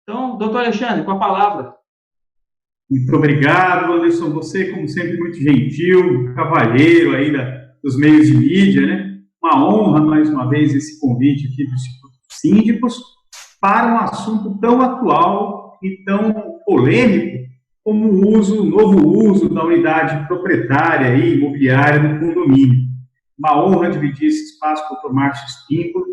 Então, doutor Alexandre, com a palavra. Muito obrigado, Anderson. Você, como sempre, muito gentil, cavalheiro aí dos meios de mídia, né? Uma honra, mais uma vez, esse convite aqui do Instituto dos Síndicos para um assunto tão atual e tão polêmico como o novo uso da unidade proprietária e imobiliária do condomínio. Uma honra dividir esse espaço com o Dr. Márcio Espímpolo,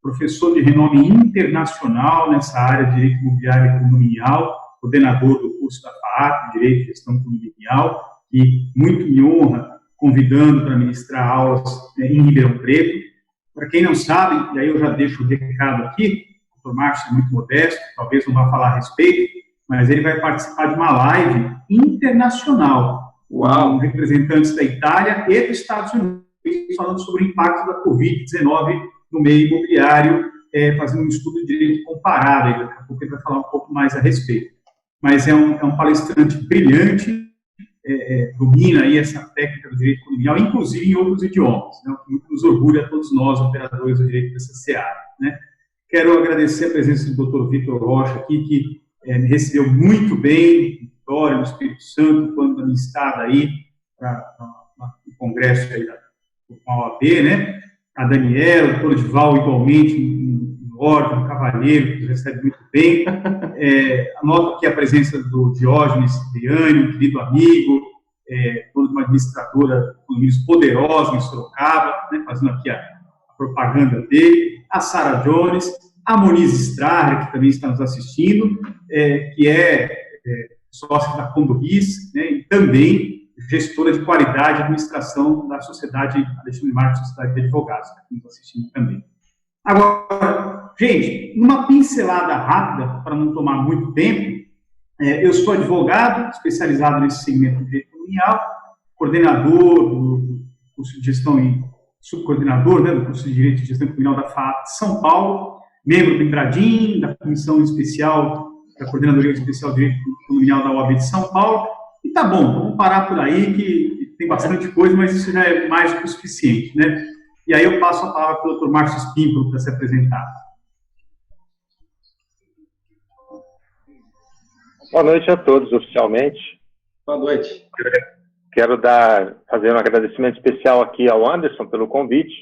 professor de renome internacional nessa área de direito imobiliário e condominial, coordenador do curso da FAAP, Direito e Gestão Condominial, e muito me honra convidando para ministrar aulas em Ribeirão Preto. Para quem não sabe, e aí eu já deixo o recado aqui, o Dr. Márcio é muito modesto, talvez não vá falar a respeito, mas ele vai participar de uma live internacional, com representantes da Itália e dos Estados Unidos, falando sobre o impacto da Covid-19 no meio imobiliário, fazendo um estudo de direito comparado. Daqui a pouco ele vai falar um pouco mais a respeito. Mas é um palestrante brilhante, domina aí essa técnica do direito condominial, inclusive em outros idiomas, né, o que muito nos orgulha a todos nós, operadores do direito dessa seara, né. Quero agradecer a presença do Dr. Vitor Rocha aqui, que me recebeu muito bem em Vitória, no Espírito Santo, quando da minha estada aí para o congresso aí com a OAB, né. A Daniela, o Dr. Dival, igualmente, no órgão, Cavalheiro, que recebe muito bem. Anoto aqui a presença do Diógenes Cipriani, um querido amigo, toda uma administradora poderosa em Sorocaba, né, fazendo aqui a propaganda dele, a Sara Jones, a Moniz Straher, que também está nos assistindo, que é sócia da Condoris, né, e também gestora de qualidade e administração da Sociedade Alexandre Marques, Sociedade de Advogados, que estamos assistindo também. Agora, gente, uma pincelada rápida, para não tomar muito tempo, eu sou advogado, especializado nesse segmento de direito condominial, coordenador do curso de gestão e subcoordenador, né, do curso de direito e gestão condominial da FAAP de São Paulo, membro do IBRADIM, da comissão especial, da coordenadoria especial de direito condominial da OAB de São Paulo. E tá bom, vamos parar por aí, que tem bastante coisa, mas isso já é mais do que o suficiente, né? E aí eu passo a palavra para o Dr. Márcio Espímpolo para se apresentar. Boa noite a todos, oficialmente. Boa noite. Quero fazer um agradecimento especial aqui ao Anderson pelo convite.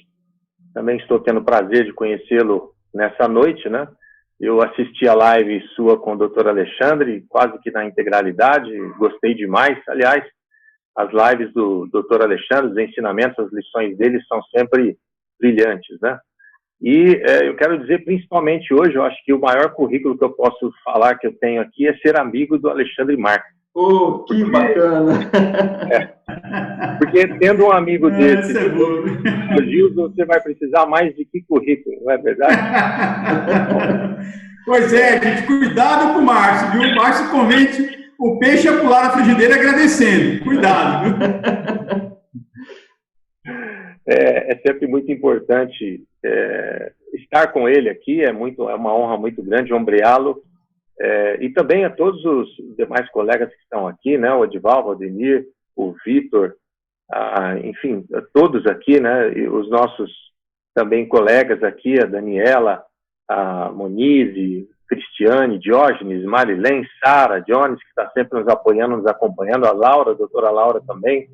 Também estou tendo o prazer de conhecê-lo nessa noite, né? Eu assisti a live sua com o Dr. Alexandre, quase que na integralidade, gostei demais. Aliás, as lives do Dr. Alexandre, os ensinamentos, as lições dele são sempre brilhantes, né? E eu quero dizer, principalmente hoje, eu acho que o maior currículo que eu posso falar que eu tenho aqui é ser amigo do Alexandre Marques. Oh, que bacana! Porque tendo um amigo desse, você vai precisar mais de que currículo, não é verdade? Pois é, gente, cuidado com o Márcio, viu? O Márcio comente o peixe a pular na frigideira agradecendo. Cuidado, viu? É sempre muito importante estar com ele aqui, é uma honra muito grande ombreá-lo. E também a todos os demais colegas que estão aqui, né, o Edival, o Ademir, o Vitor, enfim, todos aqui, né, e os nossos também colegas aqui, a Daniela, a Monize, Cristiane, Diógenes, Marilene, Sara, Jones, que está sempre nos apoiando, nos acompanhando, a Laura, a doutora Laura também,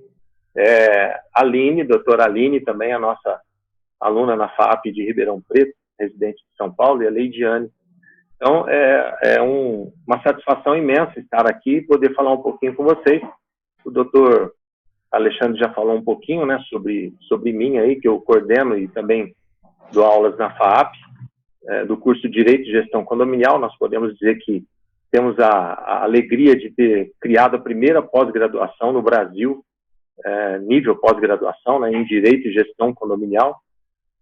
a Aline, doutora Aline, também a nossa aluna na FAAP de Ribeirão Preto, residente de São Paulo, e a Leidiane. Então, uma satisfação imensa estar aqui e poder falar um pouquinho com vocês. O doutor Alexandre já falou um pouquinho, né, sobre mim aí, que eu coordeno e também dou aulas na FAAP, do curso de Direito e Gestão Condominial. Nós podemos dizer que temos a alegria de ter criado a primeira pós-graduação no Brasil, nível pós-graduação, né, em Direito e Gestão Condominial.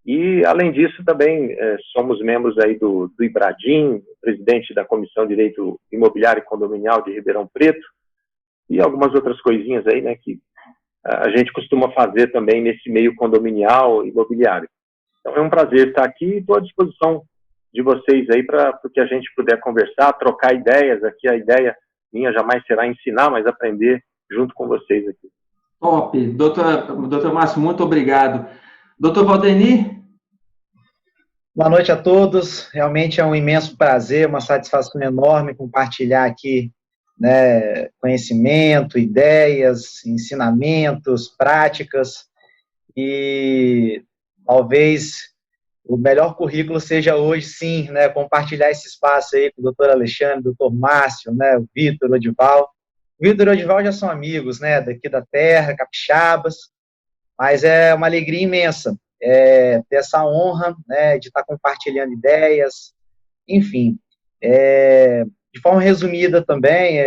E, além disso, também somos membros aí do IBRADIM, presidente da Comissão de Direito Imobiliário e Condominial de Ribeirão Preto, e algumas outras coisinhas aí, né, que a gente costuma fazer também nesse meio condominial imobiliário. Então, é um prazer estar aqui e estou à disposição de vocês aí para que a gente puder conversar, trocar ideias. Aqui a ideia minha jamais será ensinar, mas aprender junto com vocês aqui. Top. Doutor Márcio, muito obrigado. Doutor Valdemir? Boa noite a todos. Realmente é um imenso prazer, uma satisfação enorme compartilhar aqui, né, conhecimento, ideias, ensinamentos, práticas, e talvez o melhor currículo seja hoje, sim, né, compartilhar esse espaço aí com o doutor Alexandre, doutor Márcio, né, o Vitor, o Odival. O Vitor e o Odival já são amigos, né, daqui da terra, capixabas, mas é uma alegria imensa ter essa honra, né, de estar compartilhando ideias, enfim. De forma resumida também,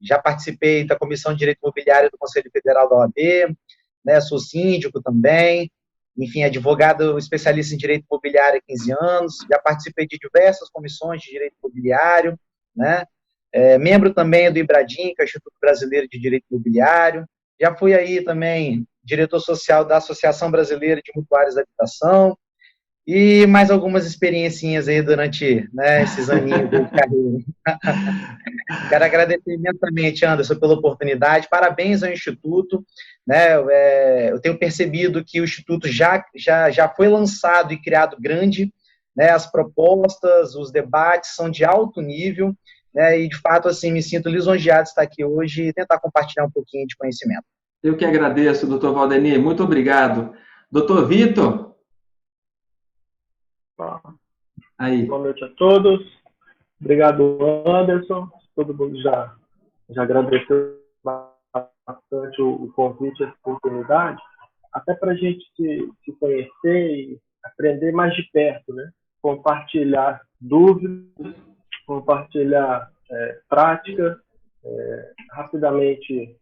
já participei da Comissão de Direito Imobiliário do Conselho Federal da OAB, né, sou síndico também, enfim, advogado especialista em direito imobiliário há 15 anos, já participei de diversas comissões de direito imobiliário, né, membro também do IBRADIM, que é o Instituto Brasileiro de Direito Imobiliário, já fui aí também diretor social da Associação Brasileira de Mutuários da Habitação, e mais algumas experiencinhas aí durante, né, esses aninhos de carreira. Quero agradecer imensamente, Anderson, pela oportunidade, parabéns ao Instituto, né, eu tenho percebido que o Instituto já foi lançado e criado grande, né, as propostas, os debates são de alto nível, né, e de fato, assim, me sinto lisonjeado de estar aqui hoje e tentar compartilhar um pouquinho de conhecimento. Eu que agradeço, doutor Valdeni, muito obrigado. Doutor Vitor? Aí. Boa noite a todos. Obrigado, Anderson. Todo mundo já agradeceu bastante o convite, essa oportunidade, até para a gente se conhecer e aprender mais de perto, né? Compartilhar dúvidas, compartilhar prática. Rapidamente,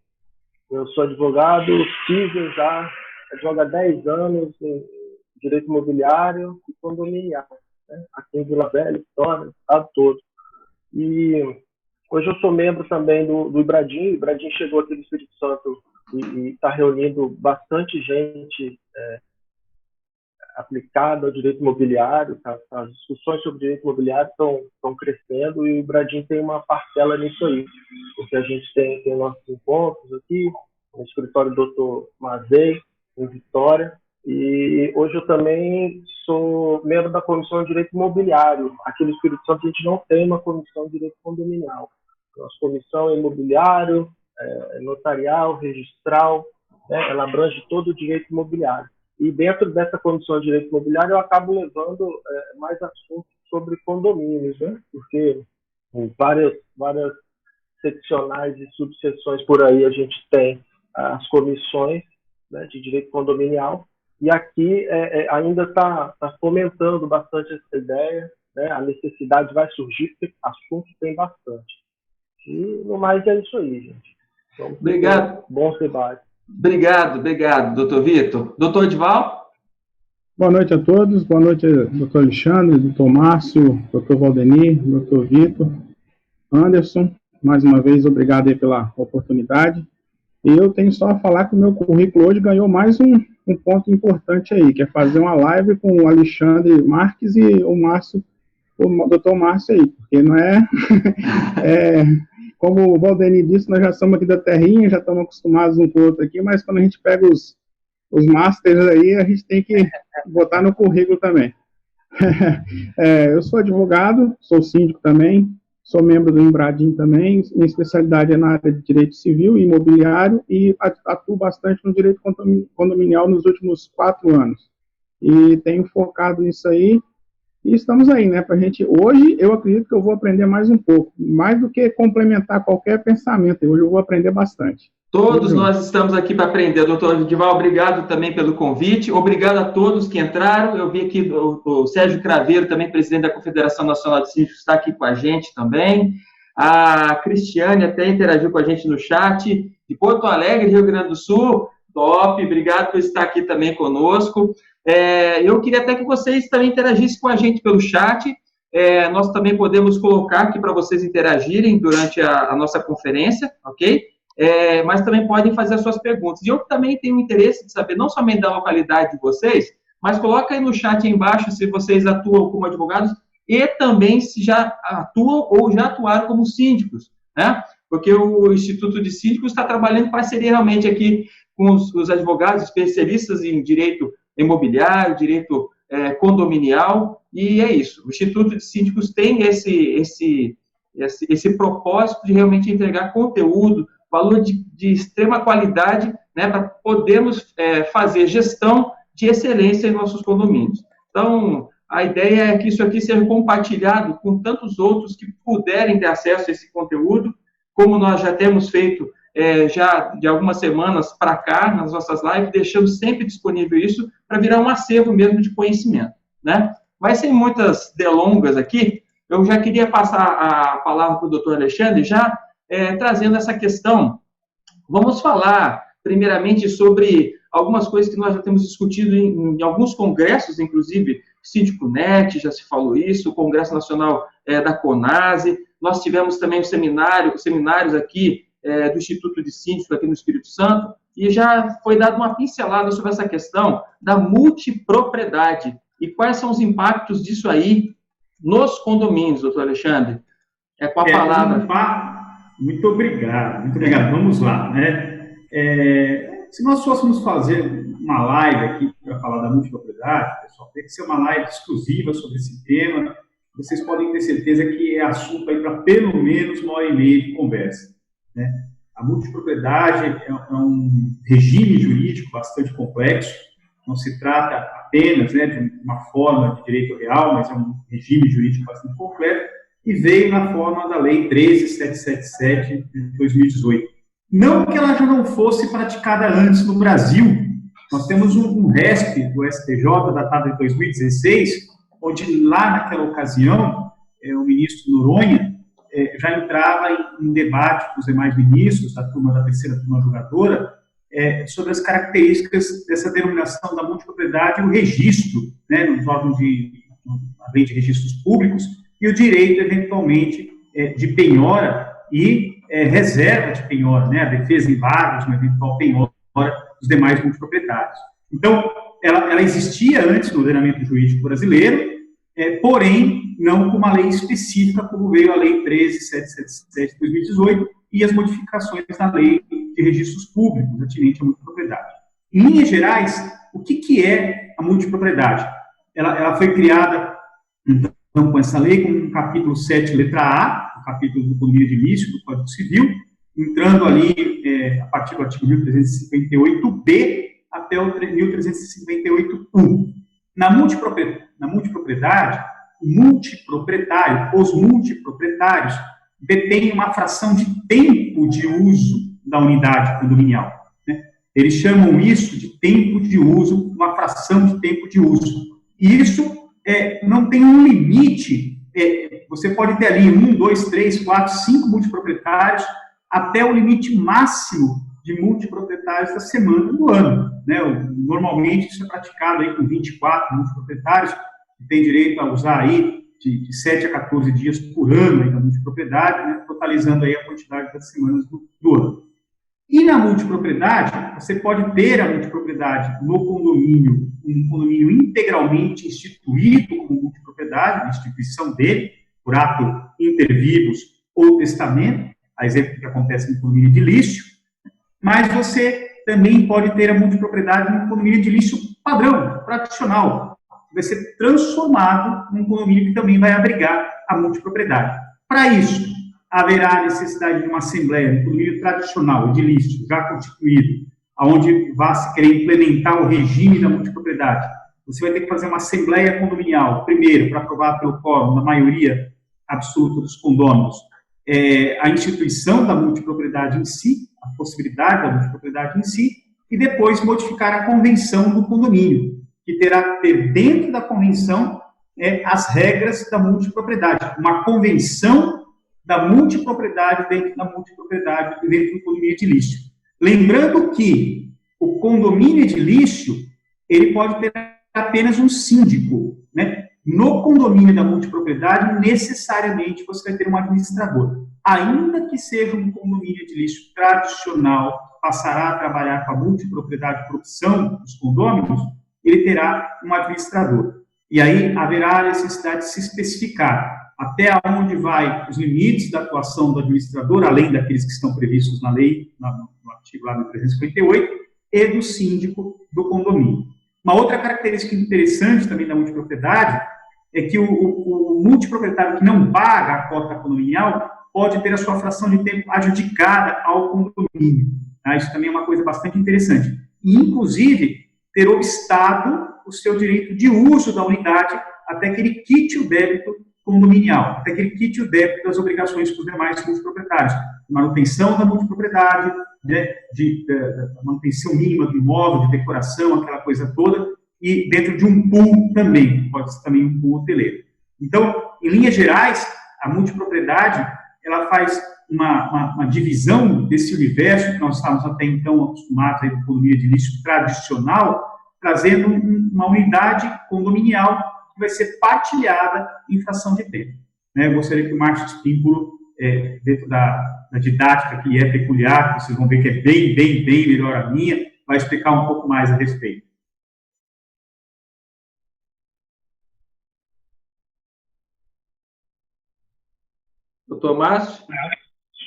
eu sou advogado, advogo há 10 anos em direito imobiliário e condominial, né? Aqui em Vila Velha, Vitória, no estado todo. E hoje eu sou membro também do IBRADIM. O IBRADIM chegou aqui do Espírito Santo e está reunindo bastante gente aplicada ao direito imobiliário. As discussões sobre direito imobiliário estão crescendo e o IBRADIM tem uma parcela nisso aí, porque a gente tem nossos encontros aqui no escritório do Dr. Mazei, em Vitória, e hoje eu também sou membro da Comissão de Direito Imobiliário. Aqui no Espírito Santo a gente não tem uma comissão de direito condominial. Nossa comissão é imobiliário, notarial, registral, né? Ela abrange todo o direito imobiliário. E dentro dessa comissão de direito imobiliário eu acabo levando mais assuntos sobre condomínios, né? Porque em várias seccionais e subseções por aí a gente tem as comissões, né, de direito condominial, e aqui ainda está fomentando bastante essa ideia, né? A necessidade vai surgir, porque assuntos tem bastante. E no mais é isso aí, gente. Vamos Obrigado. Bom debate. Obrigado, doutor Vitor. Doutor Odival? Boa noite a todos, boa noite, doutor Alexandre, doutor Márcio, doutor Valdeni, doutor Vitor, Anderson, mais uma vez, obrigado aí pela oportunidade. E eu tenho só a falar que o meu currículo hoje ganhou mais um ponto importante aí, que é fazer uma live com o Alexandre Marques e o Márcio, o doutor Márcio aí, porque não como o Valdeni disse, nós já somos aqui da terrinha, já estamos acostumados um com o outro aqui, mas quando a gente pega os masters aí, a gente tem que botar no currículo também. Eu sou advogado, sou síndico também, sou membro do IBRADIM também, minha especialidade é na área de direito civil e imobiliário e atuo bastante no direito condominial nos últimos 4 anos. E tenho focado nisso aí, e estamos aí, né, pra gente, hoje eu acredito que eu vou aprender mais um pouco, mais do que complementar qualquer pensamento, hoje eu vou aprender bastante. Todos nós estamos aqui para aprender. Doutor Odival, obrigado também pelo convite. Obrigado a todos que entraram. Eu vi aqui o Sérgio Craveiro, também presidente da Confederação Nacional de Síndicos, está aqui com a gente também. A Cristiane até interagiu com a gente no chat. De Porto Alegre, Rio Grande do Sul. Top, obrigado por estar aqui também conosco. Eu queria até que vocês também interagissem com a gente pelo chat. Nós também podemos colocar aqui para vocês interagirem durante a nossa conferência, ok? Mas também podem fazer as suas perguntas. E eu também tenho interesse de saber, não somente da localidade de vocês, mas coloca aí no chat aí embaixo se vocês atuam como advogados e também se já atuam ou já atuaram como síndicos, né? Porque o Instituto de Síndicos está trabalhando em parceria realmente aqui com os advogados especialistas em direito imobiliário, direito condominial, e é isso. O Instituto de Síndicos tem esse propósito de realmente entregar conteúdo, valor de extrema qualidade, né, para podermos fazer gestão de excelência em nossos condomínios. Então, a ideia é que isso aqui seja compartilhado com tantos outros que puderem ter acesso a esse conteúdo, como nós já temos feito já de algumas semanas para cá, nas nossas lives, deixando sempre disponível isso para virar um acervo mesmo de conhecimento, né? Mas sem muitas delongas aqui, eu já queria passar a palavra para o doutor Alexandre, já trazendo essa questão. Vamos falar, primeiramente, sobre algumas coisas que nós já temos discutido em alguns congressos, inclusive, Síndico.net, já se falou isso, o Congresso Nacional da CONASE, nós tivemos também seminários aqui do Instituto de Síndicos aqui no Espírito Santo, e já foi dada uma pincelada sobre essa questão da multipropriedade e quais são os impactos disso aí nos condomínios, doutor Alexandre. É com a palavra. Muito obrigado. Vamos lá, né? Se nós fôssemos fazer uma live aqui para falar da multipropriedade, pessoal, tem que ser uma live exclusiva sobre esse tema. Vocês podem ter certeza que é assunto aí para pelo menos 1h30 de conversa, né? A multipropriedade é um regime jurídico bastante complexo. Não se trata apenas, né, de uma forma de direito real, mas é um regime jurídico bastante completo, e veio na forma da Lei 13.777 de 2018. Não que ela já não fosse praticada antes no Brasil. Nós temos um RESP do STJ, datado de 2016, onde lá naquela ocasião, o ministro Noronha já entrava em debate com os demais ministros, da terceira turma julgadora, sobre as características dessa denominação da multipropriedade e o registro, né, nos órgãos a lei de registros públicos, e o direito, eventualmente, de penhora e reserva de penhora, né, a defesa em vários, uma eventual penhora dos demais multiproprietários. Então, ela existia antes no ordenamento jurídico brasileiro, porém, não com uma lei específica, como veio a Lei 13.777 de 2018 e as modificações na Lei de Registros Públicos, atinente à multipropriedade. Em linhas gerais, o que é a multipropriedade? Ela foi criada, então, com essa lei, com um capítulo 7, letra A, o capítulo do condomínio edilício do Código Civil, entrando ali a partir do artigo 1358b até o 1358u. Na multipropriedade, o multiproprietário, os multiproprietários, detêm uma fração de tempo de uso da unidade condominial, né? Eles chamam isso de tempo de uso, uma fração de tempo de uso. E isso não tem um limite. Você pode ter ali 1, 2, 3, 4, 5 multiproprietários, até o limite máximo de multiproprietários da semana do ano, né? Normalmente isso é praticado aí com 24 multiproprietários, que tem direito a usar aí de 7 a 14 dias por ano aí da multipropriedade, né? Totalizando aí a quantidade das semanas do ano. E na multipropriedade, você pode ter a multipropriedade no condomínio, um condomínio integralmente instituído como multipropriedade, a instituição dele, por ato inter vivos ou testamento, a exemplo que acontece no condomínio edilício, mas você também pode ter a multipropriedade num condomínio edilício padrão, tradicional, que vai ser transformado num condomínio que também vai abrigar a multipropriedade. Para isso, haverá necessidade de uma assembleia, um condomínio tradicional, edilício, já constituído, onde vai se querer implementar o regime da multipropriedade. Você vai ter que fazer uma assembleia condominial, primeiro, para aprovar pelo quórum da maioria absoluta dos condôminos, a instituição da multipropriedade em si, a possibilidade da multipropriedade em si, e depois modificar a convenção do condomínio, que terá que ter dentro da convenção as regras da multipropriedade, uma convenção da multipropriedade dentro da multipropriedade, dentro do condomínio edilício. Lembrando que o condomínio edilício, ele pode ter apenas um síndico, né? No condomínio da multipropriedade, necessariamente você vai ter um administrador. Ainda que seja um condomínio edilício tradicional, passará a trabalhar com a multipropriedade por opção dos condôminos, ele terá um administrador. E aí haverá a necessidade de se especificar até onde vai os limites da atuação do administrador, além daqueles que estão previstos na lei, no artigo lá do 358, e do síndico do condomínio. Uma outra característica interessante também da multipropriedade é que o multiproprietário que não paga a cota condominial pode ter a sua fração de tempo adjudicada ao condomínio. Tá? Isso também é uma coisa bastante interessante. E, inclusive, ter obstado o seu direito de uso da unidade até que ele quite o débito condominial, até que ele quite o débito das obrigações com os demais multiproprietários, manutenção da multipropriedade, né, de manutenção mínima do imóvel, de decoração, aquela coisa toda, e dentro de um pool também, pode ser também um pool hoteleiro. Então, em linhas gerais, a multipropriedade, ela faz uma divisão desse universo que nós estávamos até então acostumados aí do condomínio edilício tradicional, trazendo uma unidade condominial que vai ser partilhada em fração de tempo. Né? Eu gostaria que o Márcio Espímpolo, dentro da didática que é peculiar, vocês vão ver que é bem melhor a minha, vai explicar um pouco mais a respeito. Doutor Márcio?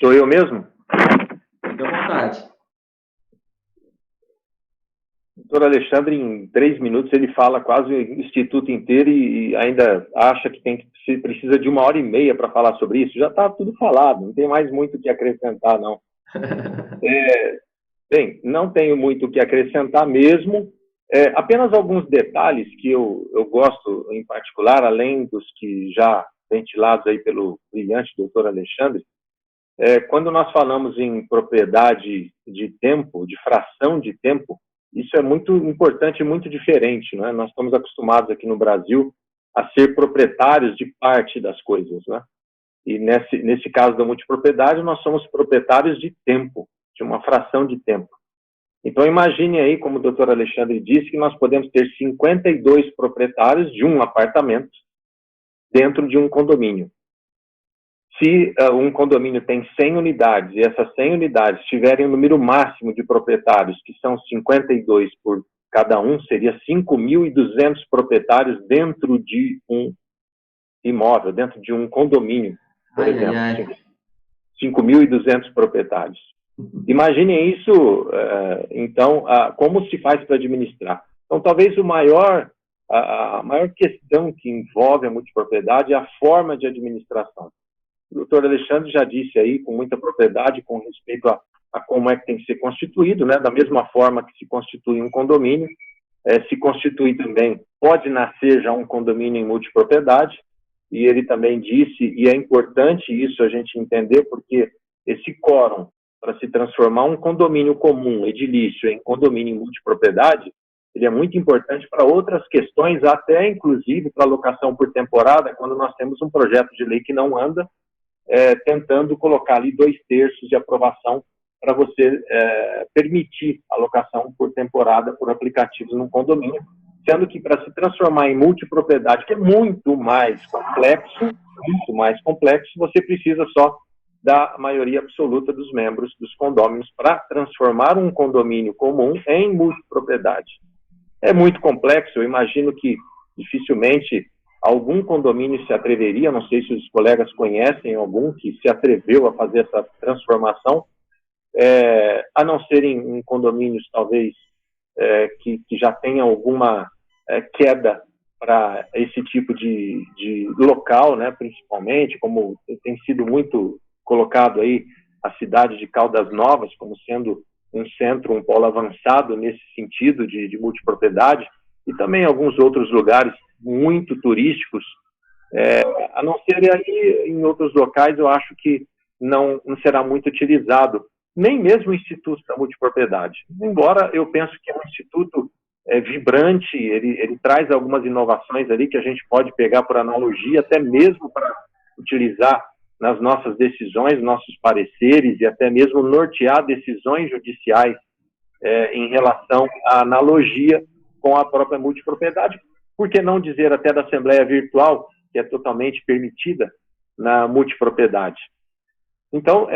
Sou eu mesmo? Fique à vontade. Doutor Alexandre, em 3 minutos, ele fala quase o Instituto inteiro e ainda acha que precisa de 1h30 para falar sobre isso. Já está tudo falado, não tem mais muito o que acrescentar, não. Bem, não tenho muito o que acrescentar mesmo. Apenas alguns detalhes que eu gosto, em particular, além dos que já ventilados aí pelo brilhante doutor Alexandre. Quando nós falamos em propriedade de tempo, de fração de tempo, isso é muito importante e muito diferente, não é? Nós estamos acostumados aqui no Brasil a ser proprietários de parte das coisas, né? E nesse caso da multipropriedade, nós somos proprietários de tempo, de uma fração de tempo. Então, imagine aí, como o doutor Alexandre disse, que nós podemos ter 52 proprietários de um apartamento dentro de um condomínio. Se um condomínio tem 100 unidades e essas 100 unidades tiverem um número máximo de proprietários, que são 52 por cada um, seria 5.200 proprietários dentro de um imóvel, dentro de um condomínio, por exemplo. 5.200 proprietários. Imaginem isso, então, como se faz para administrar. Então, talvez a maior questão que envolve a multipropriedade é a forma de administração. O doutor Alexandre já disse aí, com muita propriedade, com respeito a como é que tem que ser constituído, né? Da mesma forma que se constitui um condomínio, se constitui também, pode nascer já um condomínio em multipropriedade, e ele também disse, e é importante isso a gente entender, porque esse quórum, para se transformar um condomínio comum, edilício, em condomínio em multipropriedade, ele é muito importante para outras questões, até inclusive para alocação por temporada, quando nós temos um projeto de lei que não anda, tentando colocar ali 2/3 de aprovação para você permitir a alocação por temporada por aplicativos num condomínio, sendo que para se transformar em multipropriedade, que é muito mais complexo, você precisa só da maioria absoluta dos membros dos condôminos para transformar um condomínio comum em multipropriedade. É muito complexo, eu imagino que dificilmente algum condomínio se atreveria, não sei se os colegas conhecem algum que se atreveu a fazer essa transformação, a não ser em condomínios talvez que já tenha alguma queda para esse tipo de local, né, principalmente, como tem sido muito colocado aí a cidade de Caldas Novas como sendo um centro, um polo avançado nesse sentido de multipropriedade, e também alguns outros lugares muito turísticos, a não ser aí em outros locais, eu acho que não será muito utilizado, nem mesmo o Instituto da Multipropriedade. Embora eu penso que é um instituto vibrante, ele traz algumas inovações ali que a gente pode pegar por analogia, até mesmo para utilizar nas nossas decisões, nossos pareceres, e até mesmo nortear decisões judiciais em relação à analogia com a própria multipropriedade, por que não dizer até da Assembleia Virtual, que é totalmente permitida na multipropriedade. Então,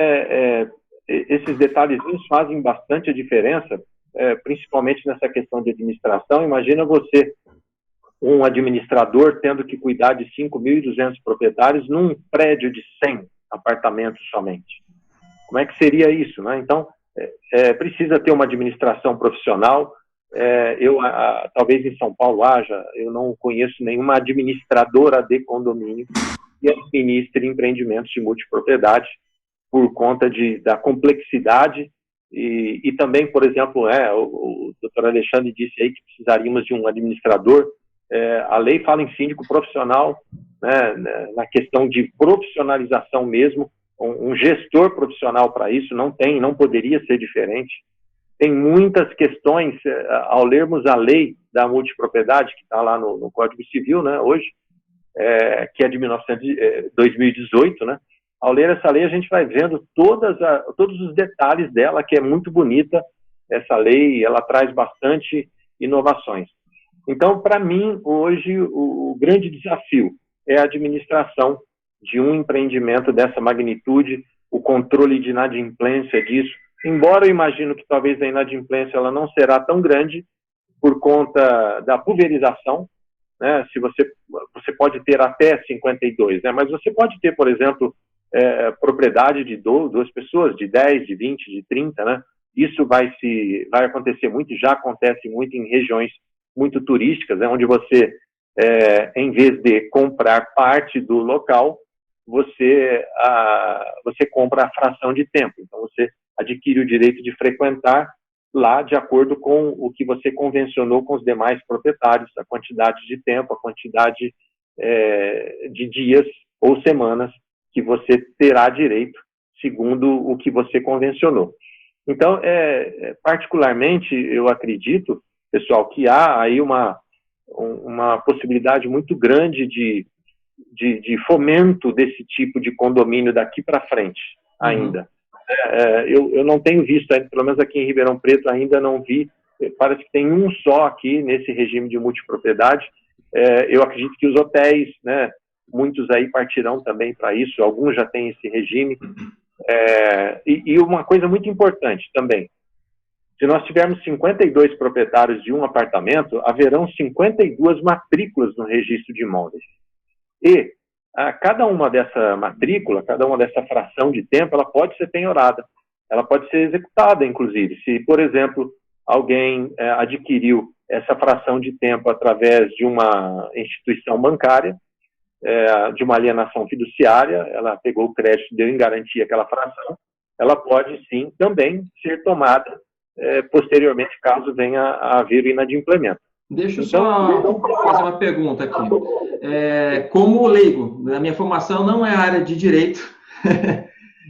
esses detalhezinhos fazem bastante a diferença, principalmente nessa questão de administração. Imagina você, um administrador, tendo que cuidar de 5.200 proprietários num prédio de 100 apartamentos somente. Como é que seria isso, né? Então, precisa ter uma administração profissional, talvez em São Paulo haja, eu não conheço nenhuma administradora de condomínio que administre empreendimentos de multipropriedade por conta da complexidade e também, por exemplo, o doutor Alexandre disse aí que precisaríamos de um administrador. A lei fala em síndico profissional, né, na questão de profissionalização mesmo, um gestor profissional para isso, não poderia ser diferente. Tem muitas questões, ao lermos a lei da multipropriedade, que está lá no Código Civil, né, hoje, que é de 2018, né, ao ler essa lei a gente vai vendo todos os detalhes dela, que é muito bonita, essa lei, ela traz bastante inovações. Então, para mim, hoje, o grande desafio é a administração de um empreendimento dessa magnitude, o controle de inadimplência disso, embora eu imagino que talvez a inadimplência ela não será tão grande por conta da pulverização, né? Se você pode ter até 52, né? Mas você pode ter, por exemplo, propriedade de duas pessoas, de 10, de 20, de 30, né? Isso vai acontecer muito, já acontece muito em regiões muito turísticas, né? Onde você, em vez de comprar parte do local, você compra a fração de tempo. Então, você adquire o direito de frequentar lá de acordo com o que você convencionou com os demais proprietários, a quantidade de tempo, a quantidade de dias ou semanas que você terá direito, segundo o que você convencionou. Então, particularmente, eu acredito, pessoal, que há aí uma possibilidade muito grande de fomento desse tipo de condomínio daqui para frente, ainda. Eu não tenho visto, pelo menos aqui em Ribeirão Preto ainda não vi, parece que tem um só aqui nesse regime de multipropriedade. Eu acredito que os hotéis, né, muitos aí partirão também para isso, alguns já têm esse regime. E uma coisa muito importante também, se nós tivermos 52 proprietários de um apartamento, haverão 52 matrículas no registro de imóveis. E cada uma dessa matrícula, cada uma dessa fração de tempo, ela pode ser penhorada, ela pode ser executada, inclusive. Se, por exemplo, alguém adquiriu essa fração de tempo através de uma instituição bancária, de uma alienação fiduciária, ela pegou o crédito, deu em garantia aquela fração, ela pode, sim, também ser tomada posteriormente, caso venha a haver inadimplemento. Deixa eu só fazer uma pergunta aqui. Como leigo, a minha formação não é área de direito,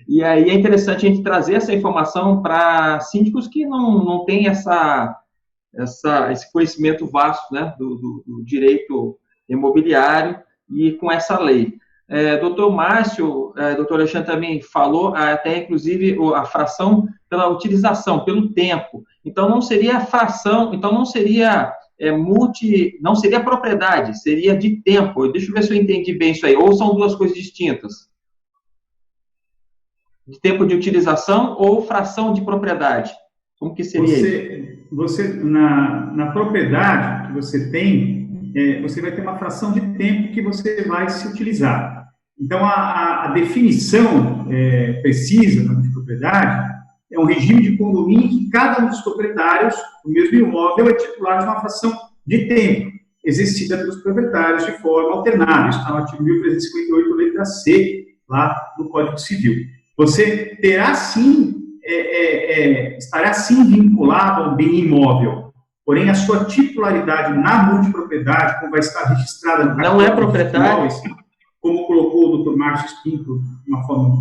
e aí é interessante a gente trazer essa informação para síndicos que não têm esse conhecimento vasto, né, do direito imobiliário e com essa lei. Doutor Márcio, doutor Alexandre também falou, até inclusive a fração pela utilização, pelo tempo. Então não seria fração, então não seria não seria propriedade, seria de tempo. Deixa eu ver se eu entendi bem isso aí. Ou são duas coisas distintas? De tempo de utilização ou fração de propriedade? Como que seria isso? Você na propriedade que você tem, você vai ter uma fração de tempo que você vai se utilizar. Então, a definição precisa da propriedade é um regime de condomínio que cada um dos proprietários do mesmo imóvel é titular de uma fração de tempo, exercida pelos proprietários de forma alternada. Isso está no artigo 1358, letra C, lá do Código Civil. Você terá, sim, estará, sim, vinculado ao bem imóvel, porém, a sua titularidade na multipropriedade, como vai estar registrada no não é proprietário, como colocou o Dr. Márcio Espinto de uma forma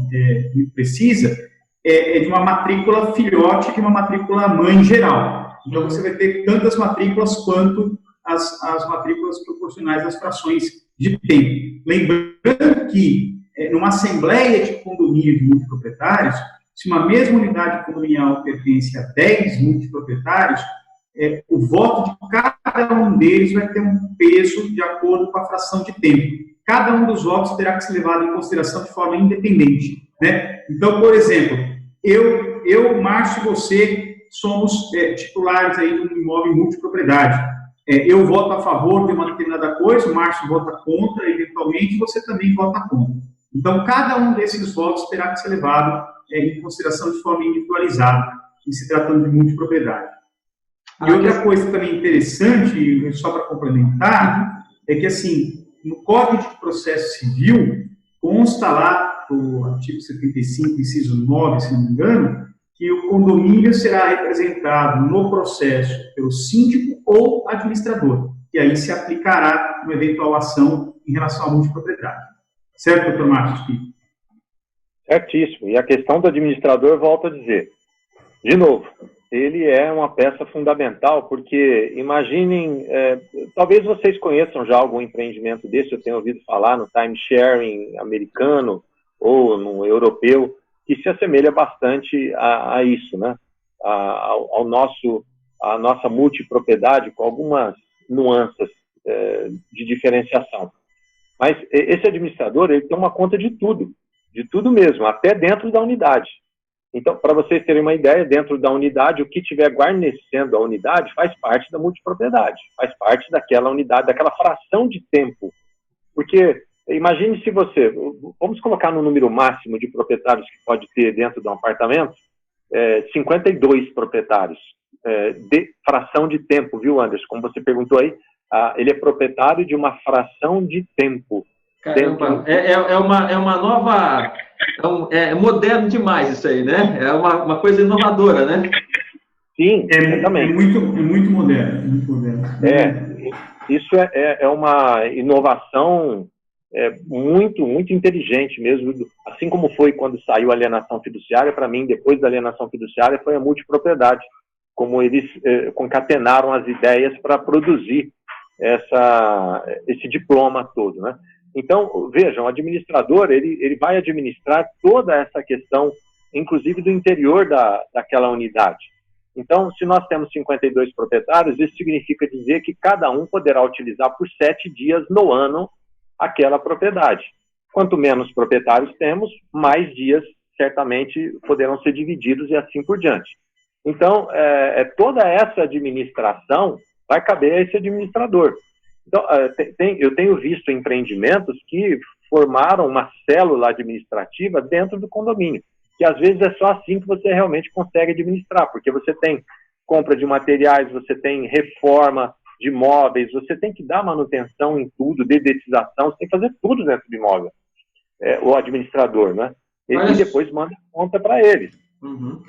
muito precisa, de uma matrícula filhote que uma matrícula mãe geral. Então, você vai ter tantas matrículas quanto as matrículas proporcionais às frações de tempo. Lembrando que, numa assembleia de condomínio de multiproprietários, se uma mesma unidade condominial pertence a 10 multiproprietários, o voto de cada um deles vai ter um peso de acordo com a fração de tempo. Cada um dos votos terá que ser levado em consideração de forma independente, né? Então, por exemplo, eu, Márcio e você somos titulares aí de um imóvel em multipropriedade. Eu voto a favor de uma determinada coisa, o Márcio vota contra, eventualmente você também vota contra. Então, cada um desses votos terá que ser levado em consideração de forma individualizada, em se tratando de multipropriedade. E outra coisa também interessante, só para complementar, é que, assim, no Código de Processo Civil, consta lá, o artigo 75, inciso 9, se não me engano, que o condomínio será representado no processo pelo síndico ou administrador, e aí se aplicará uma eventual ação em relação à multipropriedade. Certo, doutor Marcos? Certíssimo. E a questão do administrador, volto a dizer, de novo, ele é uma peça fundamental, porque imaginem, talvez vocês conheçam já algum empreendimento desse, eu tenho ouvido falar no timesharing americano ou no europeu, que se assemelha bastante a isso, né? A nossa multipropriedade, com algumas nuances de diferenciação. Mas esse administrador, ele tem uma conta de tudo mesmo, até dentro da unidade. Então, para vocês terem uma ideia, dentro da unidade, o que estiver guarnecendo a unidade faz parte da multipropriedade, faz parte daquela unidade, daquela fração de tempo. Porque, imagine se você, vamos colocar no número máximo de proprietários que pode ter dentro de um apartamento, 52 proprietários, de fração de tempo, viu, Anderson? Como você perguntou aí, ele é proprietário de uma fração de tempo. Caramba, é uma nova... É moderno demais isso aí, né? É uma coisa inovadora, né? Sim, exatamente. É muito moderno. Muito moderno. Isso é uma inovação muito, muito inteligente mesmo. Assim como foi quando saiu a alienação fiduciária, para mim, depois da alienação fiduciária, foi a multipropriedade. Como eles concatenaram as ideias para produzir esse diploma todo, né? Então, vejam, o administrador, ele vai administrar toda essa questão, inclusive do interior daquela unidade. Então, se nós temos 52 proprietários, isso significa dizer que cada um poderá utilizar por 7 dias no ano aquela propriedade. Quanto menos proprietários temos, mais dias certamente poderão ser divididos e assim por diante. Então, toda essa administração vai caber a esse administrador. Então, eu tenho visto empreendimentos que formaram uma célula administrativa dentro do condomínio, que às vezes é só assim que você realmente consegue administrar, porque você tem compra de materiais, você tem reforma de imóveis, você tem que dar manutenção em tudo, dedetização, você tem que fazer tudo dentro do imóvel, o administrador, né? E depois manda conta para eles. Uhum.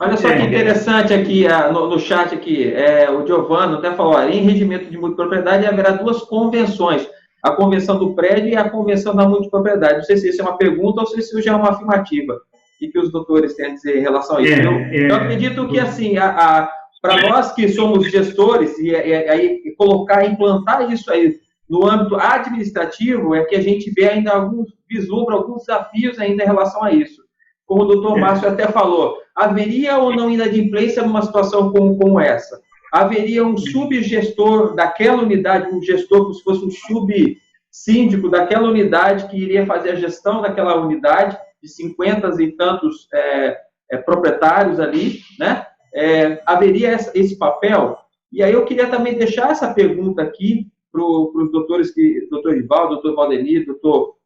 Olha só que interessante aqui, no chat aqui, o Giovano até falou, em regimento de multipropriedade haverá 2 convenções, a convenção do prédio e a convenção da multipropriedade. Não sei se isso é uma pergunta ou se isso já é uma afirmativa. O que os doutores têm a dizer em relação a isso? Eu acredito que, assim, para nós que somos gestores, e aí implantar isso aí no âmbito administrativo, é que a gente vê ainda vislumbra alguns desafios ainda em relação a isso. Como o doutor Márcio até falou, haveria ou não inadimplência numa situação como essa? Haveria um subgestor daquela unidade, um gestor como se fosse um subsíndico daquela unidade que iria fazer a gestão daquela unidade, de 50 e tantos proprietários ali, né? Haveria esse papel? E aí eu queria também deixar essa pergunta aqui para os doutores, doutor Ivaldo, doutor Valdemir, doutor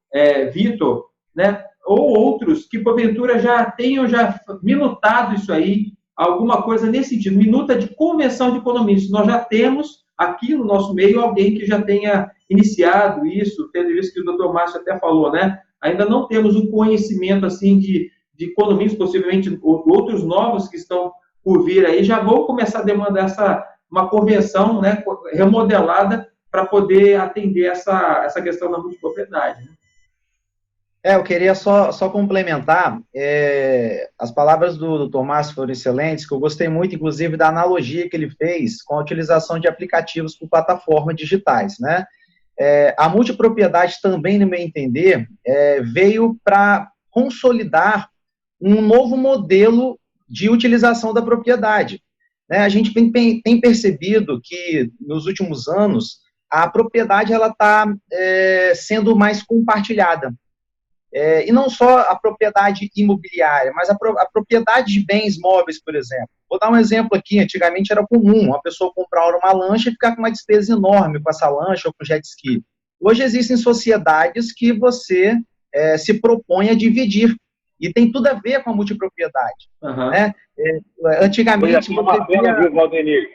Vitor, né? Ou outros que, porventura, já tenham minutado isso aí, alguma coisa nesse sentido, minuta de convenção de economistas. Nós já temos aqui no nosso meio alguém que já tenha iniciado isso, tendo isso que o doutor Márcio até falou, né? Ainda não temos um conhecimento, assim, de economistas, possivelmente outros novos que estão por vir aí, já vão começar a demandar uma convenção, né, remodelada para poder atender essa questão da multipropriedade, né? Eu queria só complementar, as palavras do Tomás foram excelentes, que eu gostei muito, inclusive, da analogia que ele fez com a utilização de aplicativos por plataformas digitais, né? A multipropriedade também, no meu entender, veio para consolidar um novo modelo de utilização da propriedade, né? A gente tem percebido que, nos últimos anos, a propriedade está sendo mais compartilhada. E não só a propriedade imobiliária, mas a propriedade de bens móveis, por exemplo. Vou dar um exemplo aqui, antigamente era comum uma pessoa comprar uma lancha e ficar com uma despesa enorme com essa lancha ou com jet ski. Hoje existem sociedades que você se propõe a dividir E tem tudo a ver com a multipropriedade. Uhum. Né? Antigamente... Foi uma pena, viu, Valdenir?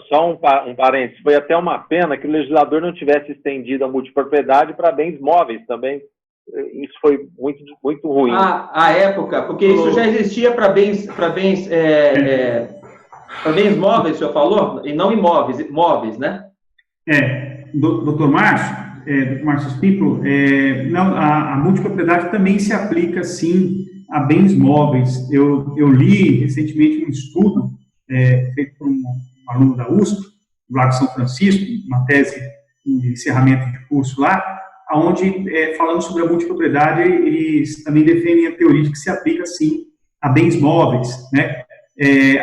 Só um parênteses. Foi até uma pena que o legislador não tivesse estendido a multipropriedade para bens móveis também. Isso foi muito, muito ruim. A época, porque isso já existia para bens móveis, o senhor falou, e não móveis, né? Doutor Márcio Spímpolo, não, a multipropriedade também se aplica, sim, a bens móveis. Eu li recentemente um estudo feito por um aluno da USP, do Lago São Francisco, uma tese de encerramento de curso lá, onde, falando sobre a multipropriedade, eles também defendem a teoria de que se aplica, sim, a bens móveis, né?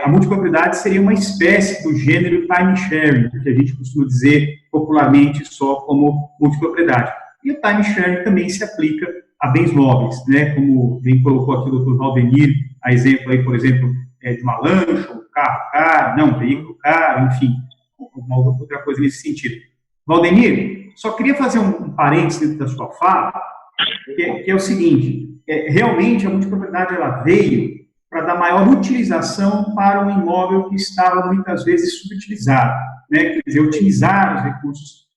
A multipropriedade seria uma espécie do gênero timesharing, que a gente costuma dizer popularmente só como multipropriedade. E o timesharing também se aplica a bens móveis, né? Como bem colocou aqui o Dr. Valdenir, a exemplo aí, por exemplo, de uma lancha, um carro caro, um veículo caro, enfim, uma outra coisa nesse sentido. Valdenir, só queria fazer um parênteses dentro da sua fala, que é o seguinte, realmente a multipropriedade ela veio para dar maior utilização para um imóvel que estava muitas vezes subutilizado, né? Quer dizer, otimizar os recursos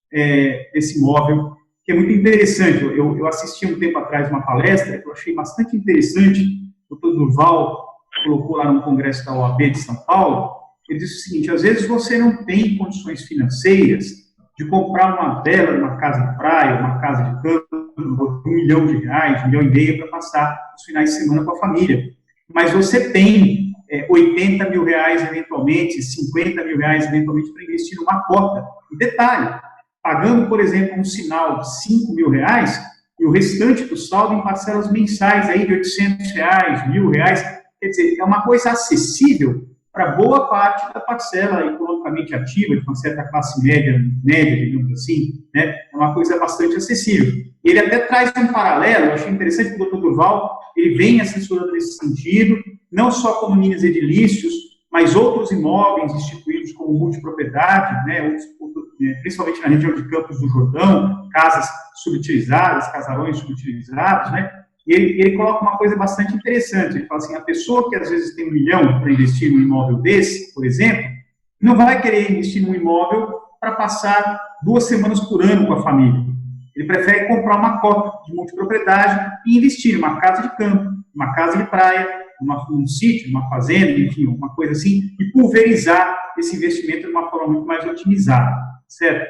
desse imóvel, que é muito interessante. Eu assisti um tempo atrás uma palestra que eu achei bastante interessante, o Dr. Durval colocou lá no Congresso da OAB de São Paulo. Ele disse o seguinte: às vezes você não tem condições financeiras de comprar uma bela, uma casa de praia, uma casa de campo, R$1 milhão, R$1,5 milhão para passar os finais de semana com a família. Mas você tem R$80 mil, eventualmente, R$50 mil, eventualmente, para investir numa cota. E detalhe, pagando, por exemplo, um sinal de R$5 mil, e o restante do saldo em parcelas mensais aí de R$800, R$1.000, quer dizer, é uma coisa acessível para boa parte da parcela economicamente ativa, de uma certa classe média, digamos assim, né? É uma coisa bastante acessível. Ele até traz um paralelo, eu achei interessante que o Dr. Durval, ele vem assessorando nesse sentido, não só condomínios edilícios, mas outros imóveis instituídos como multipropriedade, né? Principalmente na região de Campos do Jordão, casas subutilizadas, casarões subutilizados, né? E ele coloca uma coisa bastante interessante. Ele fala assim: a pessoa que às vezes tem R$1 milhão para investir num imóvel desse, por exemplo, não vai querer investir num imóvel para passar 2 semanas por ano com a família. Ele prefere comprar uma cota de multipropriedade e investir em uma casa de campo, uma casa de praia, um sítio, uma fazenda, enfim, uma coisa assim, e pulverizar esse investimento de uma forma muito mais otimizada, certo?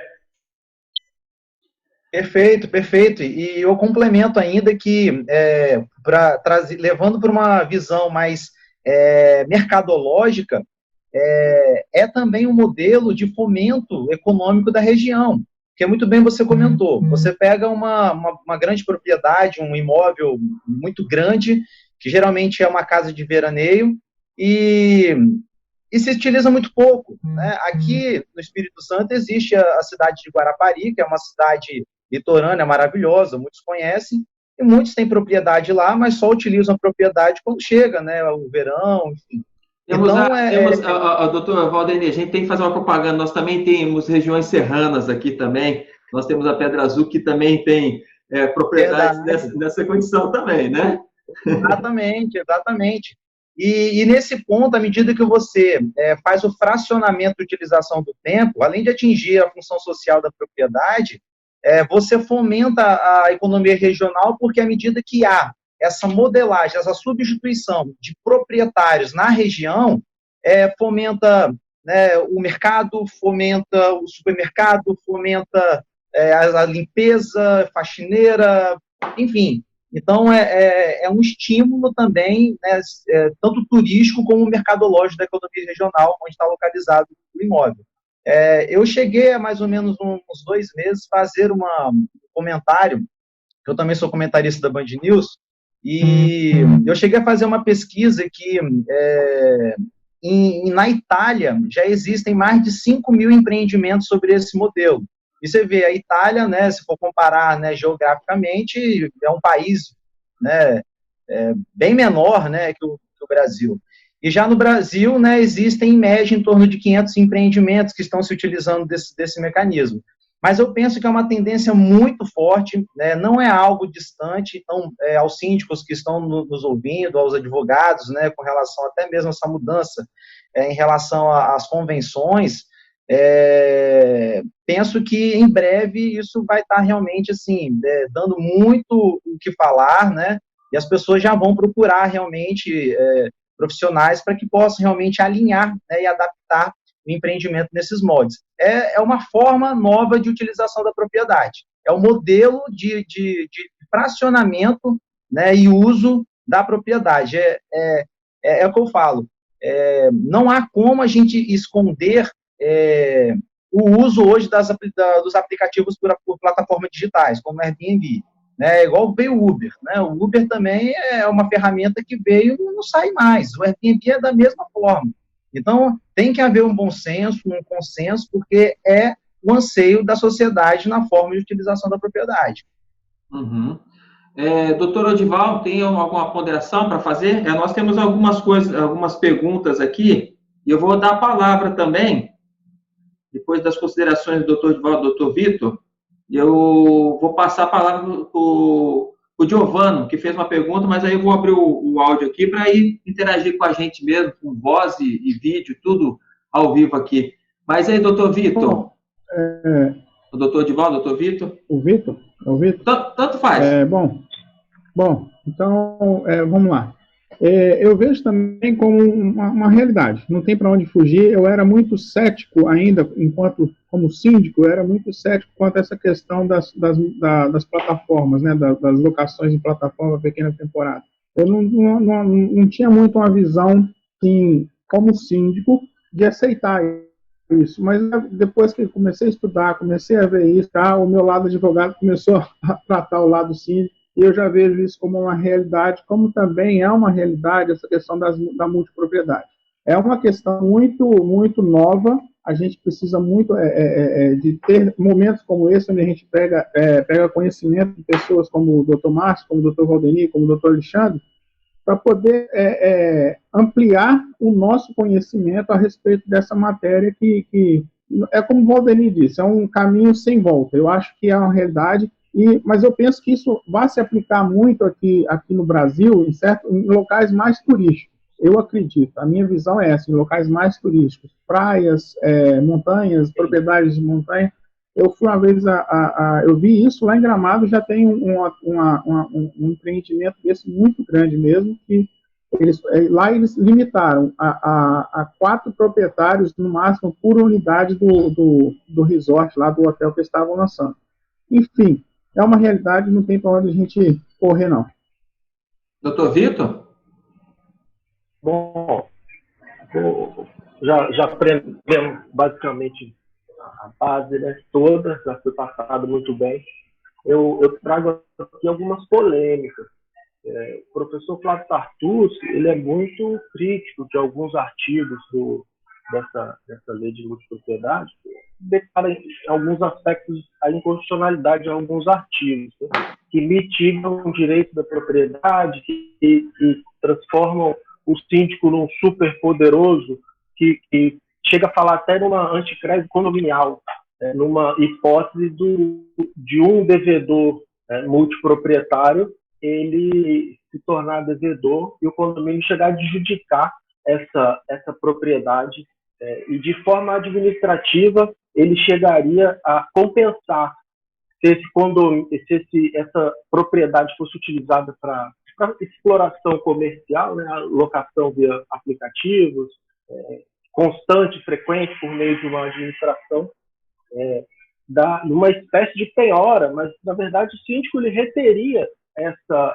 Perfeito, perfeito. E eu complemento ainda que, levando para uma visão mais mercadológica, é também um modelo de fomento econômico da região, que muito bem você comentou. Você pega uma grande propriedade, um imóvel muito grande, que geralmente é uma casa de veraneio, e se utiliza muito pouco, né? Aqui no Espírito Santo existe a cidade de Guarapari, que é uma cidade litorânea maravilhosa, muitos conhecem, e muitos têm propriedade lá, mas só utilizam a propriedade quando chega, né, o verão, enfim. Doutor Valdenir, a gente tem que fazer uma propaganda, nós também temos regiões serranas aqui também, nós temos a Pedra Azul, que também tem propriedades nessa condição também, né? Exatamente, exatamente. E nesse ponto, à medida que você faz o fracionamento de utilização do tempo, além de atingir a função social da propriedade, você fomenta a economia regional, porque à medida que há essa modelagem, essa substituição de proprietários na região, fomenta, né, o mercado, fomenta o supermercado, fomenta a limpeza, faxineira, enfim. Então, é um estímulo também, né, tanto turístico como mercadológico da economia regional, onde está localizado o imóvel. Eu cheguei há mais ou menos uns 2 meses fazer um comentário, eu também sou comentarista da Band News, e eu cheguei a fazer uma pesquisa que na Itália já existem mais de 5 mil empreendimentos sobre esse modelo. E você vê, a Itália, né, se for comparar, né, geograficamente, é um país, né, bem menor, né, que o Brasil. E já no Brasil, né, existem, em média, em torno de 500 empreendimentos que estão se utilizando desse mecanismo. mas eu penso que é uma tendência muito forte, né, não é algo distante. Então, aos síndicos que estão nos ouvindo, aos advogados, né, com relação até mesmo a essa mudança, em relação às convenções, penso que em breve isso vai estar realmente assim, dando muito o que falar, né, e as pessoas já vão procurar realmente profissionais para que possam realmente alinhar, né, e adaptar o empreendimento nesses moldes. É uma forma nova de utilização da propriedade, é o modelo de fracionamento, né, e uso da propriedade. É o que eu falo, não há como a gente esconder o uso hoje dos aplicativos por plataformas digitais, como o Airbnb. Né, igual veio o Uber. Né, o Uber também é uma ferramenta que veio e não sai mais. O Airbnb é da mesma forma. Então, tem que haver um bom senso, um consenso, porque é o anseio da sociedade na forma de utilização da propriedade. Uhum. Doutor Odival, tem alguma ponderação para fazer? Nós temos algumas coisas, algumas perguntas aqui, e eu vou dar a palavra também, depois das considerações do doutor Odival e do doutor Vitor, eu vou passar a palavra para o Giovano, que fez uma pergunta, mas aí eu vou abrir o áudio aqui para ir interagir com a gente mesmo, com voz e vídeo, tudo ao vivo aqui. Mas aí, doutor Vitor, o doutor Odival, doutor Vitor? O Vitor? É o Vitor? Tanto faz. Bom, então, vamos lá. Eu vejo também como uma realidade, não tem para onde fugir. Eu era muito cético ainda, como síndico, eu era muito cético quanto a essa questão das plataformas, né, das locações em plataforma pequena temporada. Eu não tinha muito uma visão, assim, como síndico, de aceitar isso, mas depois que comecei a estudar, comecei a ver isso, o meu lado advogado começou a tratar o lado síndico, e eu já vejo isso como uma realidade, como também é uma realidade essa questão da multipropriedade. É uma questão muito, muito nova, a gente precisa muito de ter momentos como esse, onde a gente pega conhecimento de pessoas como o Dr. Márcio, como o Dr. Valdemir, como o Dr. Alexandre, para poder ampliar o nosso conhecimento a respeito dessa matéria que é como o Valdemir disse, é um caminho sem volta. Eu acho que é uma realidade, mas eu penso que isso vai se aplicar muito aqui no Brasil, em locais mais turísticos. Eu acredito, a minha visão é essa, em locais mais turísticos, praias, montanhas, propriedades de montanha. Eu fui uma vez, eu vi isso lá em Gramado, já tem um empreendimento desse muito grande mesmo, que lá eles limitaram a 4 proprietários, no máximo, por unidade do resort, lá do hotel que eles estavam lançando. Enfim, é uma realidade, não tem para onde a gente correr, não. Doutor Vitor? Bom, já aprendemos basicamente a base, né, toda, já foi passado muito bem. Eu trago aqui algumas polêmicas. O professor Flávio Tartucci, ele é muito crítico de alguns artigos dessa lei de multipropriedade, declara em alguns aspectos a inconstitucionalidade de alguns artigos, né, que mitigam o direito da propriedade, que transformam o síndico num superpoderoso, que chega a falar até numa anticrédito condominial, numa hipótese de um devedor multiproprietário ele se tornar devedor e o condomínio chegar a adjudicar essa propriedade e de forma administrativa ele chegaria a compensar se essa propriedade fosse utilizada para exploração comercial, né, locação via aplicativos, constante, frequente, por meio de uma administração, numa espécie de penhora, mas, na verdade, o síndico ele reteria essas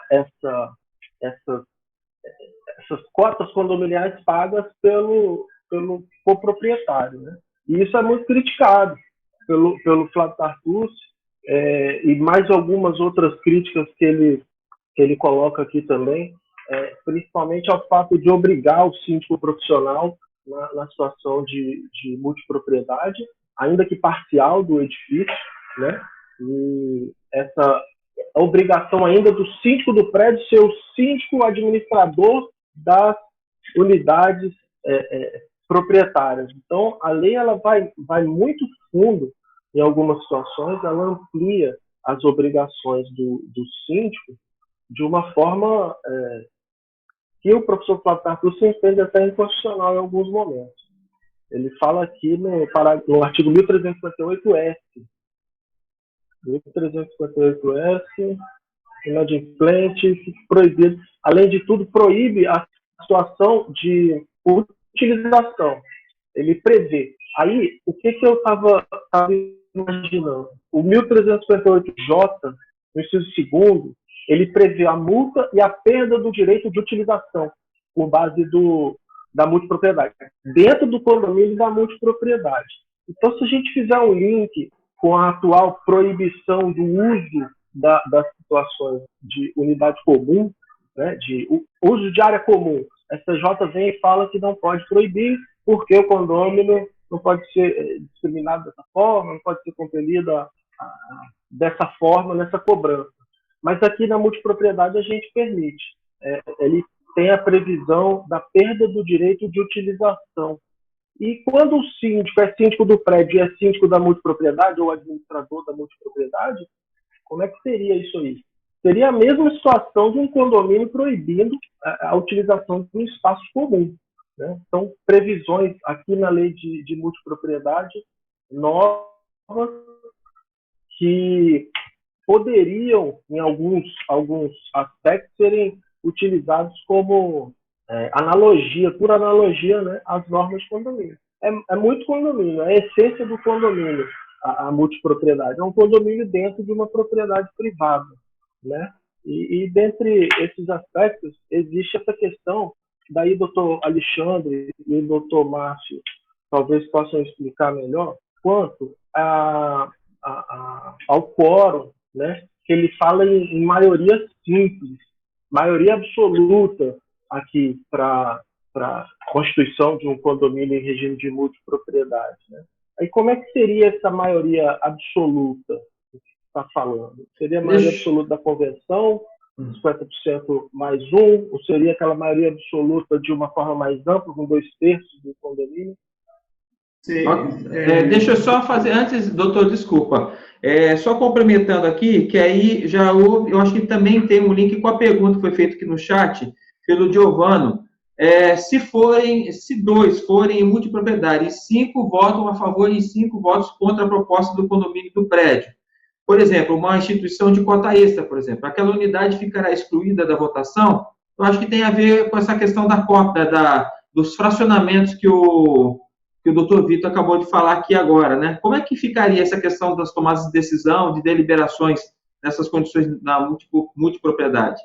cotas condominiais pagas pelo coproprietário, né? E isso é muito criticado pelo Flávio Tartucci, e mais algumas outras críticas que ele coloca aqui também, principalmente ao fato de obrigar o síndico profissional na situação de multipropriedade, ainda que parcial, do edifício, né? E essa obrigação ainda do síndico do prédio ser o síndico administrador das unidades proprietárias. Então, a lei ela vai muito fundo em algumas situações, ela amplia as obrigações do síndico de uma forma que o professor Flávio Tartucci entende até inconstitucional em alguns momentos. Ele fala aqui no artigo 1358-S. 1358-S, inadimplente, proibido. Além de tudo, proíbe a situação de utilização. Ele prevê. Aí, o que eu estava imaginando? O 1358-J, no inciso 2º, ele prevê a multa e a perda do direito de utilização por base da multipropriedade, dentro do condomínio da multipropriedade. Então, se a gente fizer um link com a atual proibição do uso das situações de unidade comum, né, de uso de área comum, a STJ vem e fala que não pode proibir, porque o condômino não pode ser discriminado dessa forma, não pode ser compelido dessa forma, nessa cobrança. Mas aqui na multipropriedade a gente permite. Ele tem a previsão da perda do direito de utilização. E quando o síndico é síndico do prédio e é síndico da multipropriedade, ou administrador da multipropriedade, como é que seria isso aí? Seria a mesma situação de um condomínio proibindo a utilização de um espaço comum, né? Então, previsões aqui na lei de multipropriedade novas que poderiam, em alguns aspectos, serem utilizados como por analogia, né, às normas de condomínio. É muito condomínio, é a essência do condomínio, a multipropriedade. É um condomínio dentro de uma propriedade privada, né? E dentre esses aspectos, existe essa questão, daí o doutor Alexandre e o doutor Márcio talvez possam explicar melhor, quanto ao quórum, né, que ele fala em maioria simples, maioria absoluta aqui para a constituição de um condomínio em regime de multipropriedade, né? Aí como é que seria essa maioria absoluta que está falando? Seria a maioria absoluta da convenção, 50% mais um, ou seria aquela maioria absoluta de uma forma mais ampla, com 2/3 do condomínio? Deixa eu só fazer, antes, doutor, desculpa, só complementando aqui, que aí já houve, eu acho que também tem um link com a pergunta que foi feita aqui no chat, pelo Giovano, se 2 forem em multipropriedade e 5 votam a favor e 5 votos contra a proposta do condomínio do prédio. Por exemplo, uma instituição de cota extra, por exemplo, aquela unidade ficará excluída da votação? Eu acho que tem a ver com essa questão da cota, dos fracionamentos que o doutor Vitor acabou de falar aqui agora, né? Como é que ficaria essa questão das tomadas de decisão, de deliberações nessas condições da multipropriedade?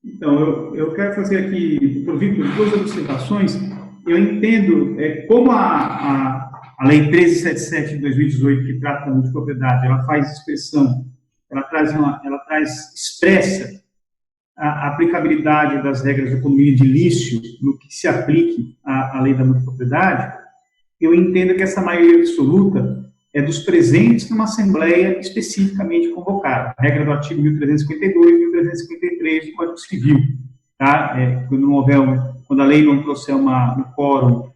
Então, eu quero fazer aqui, doutor Vitor, 2 observações. Eu entendo como a Lei 1377 de 2018, que trata da multipropriedade, ela faz expressão, ela traz expressa a aplicabilidade das regras do condomínio edilício no que se aplique à lei da multipropriedade. Eu entendo que essa maioria absoluta é dos presentes numa assembleia especificamente convocada, a regra do artigo 1352 e 1353 do Código Civil, tá? Quando a lei não trouxer um quórum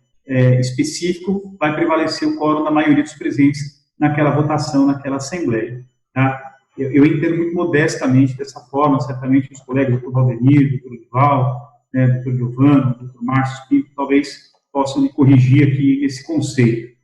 específico, vai prevalecer o quórum da maioria dos presentes naquela votação, naquela assembleia, tá? Eu entendo muito modestamente dessa forma, certamente os colegas, doutor Valdemir, doutor Edival, doutor Giovano, doutor Márcio, talvez possam me corrigir aqui esse conceito.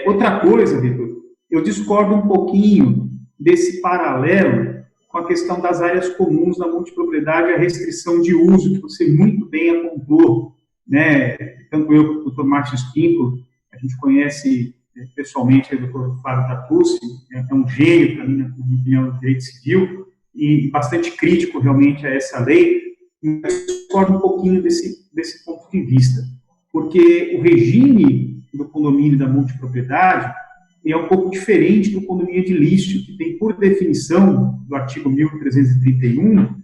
Outra coisa, Vitor, eu discordo um pouquinho desse paralelo com a questão das áreas comuns da multipropriedade e a restrição de uso, que você muito bem apontou, né? Tanto eu quanto o doutor Márcio Spinco, a gente conhece pessoalmente o doutor Flávio Tartucci, é um gênio, para mim, na minha opinião, do direito civil, e bastante crítico, realmente, a essa lei, mas eu discordo um pouquinho desse ponto de vista, porque o regime do condomínio da multipropriedade é um pouco diferente do condomínio edilício, que tem, por definição, do artigo 1331,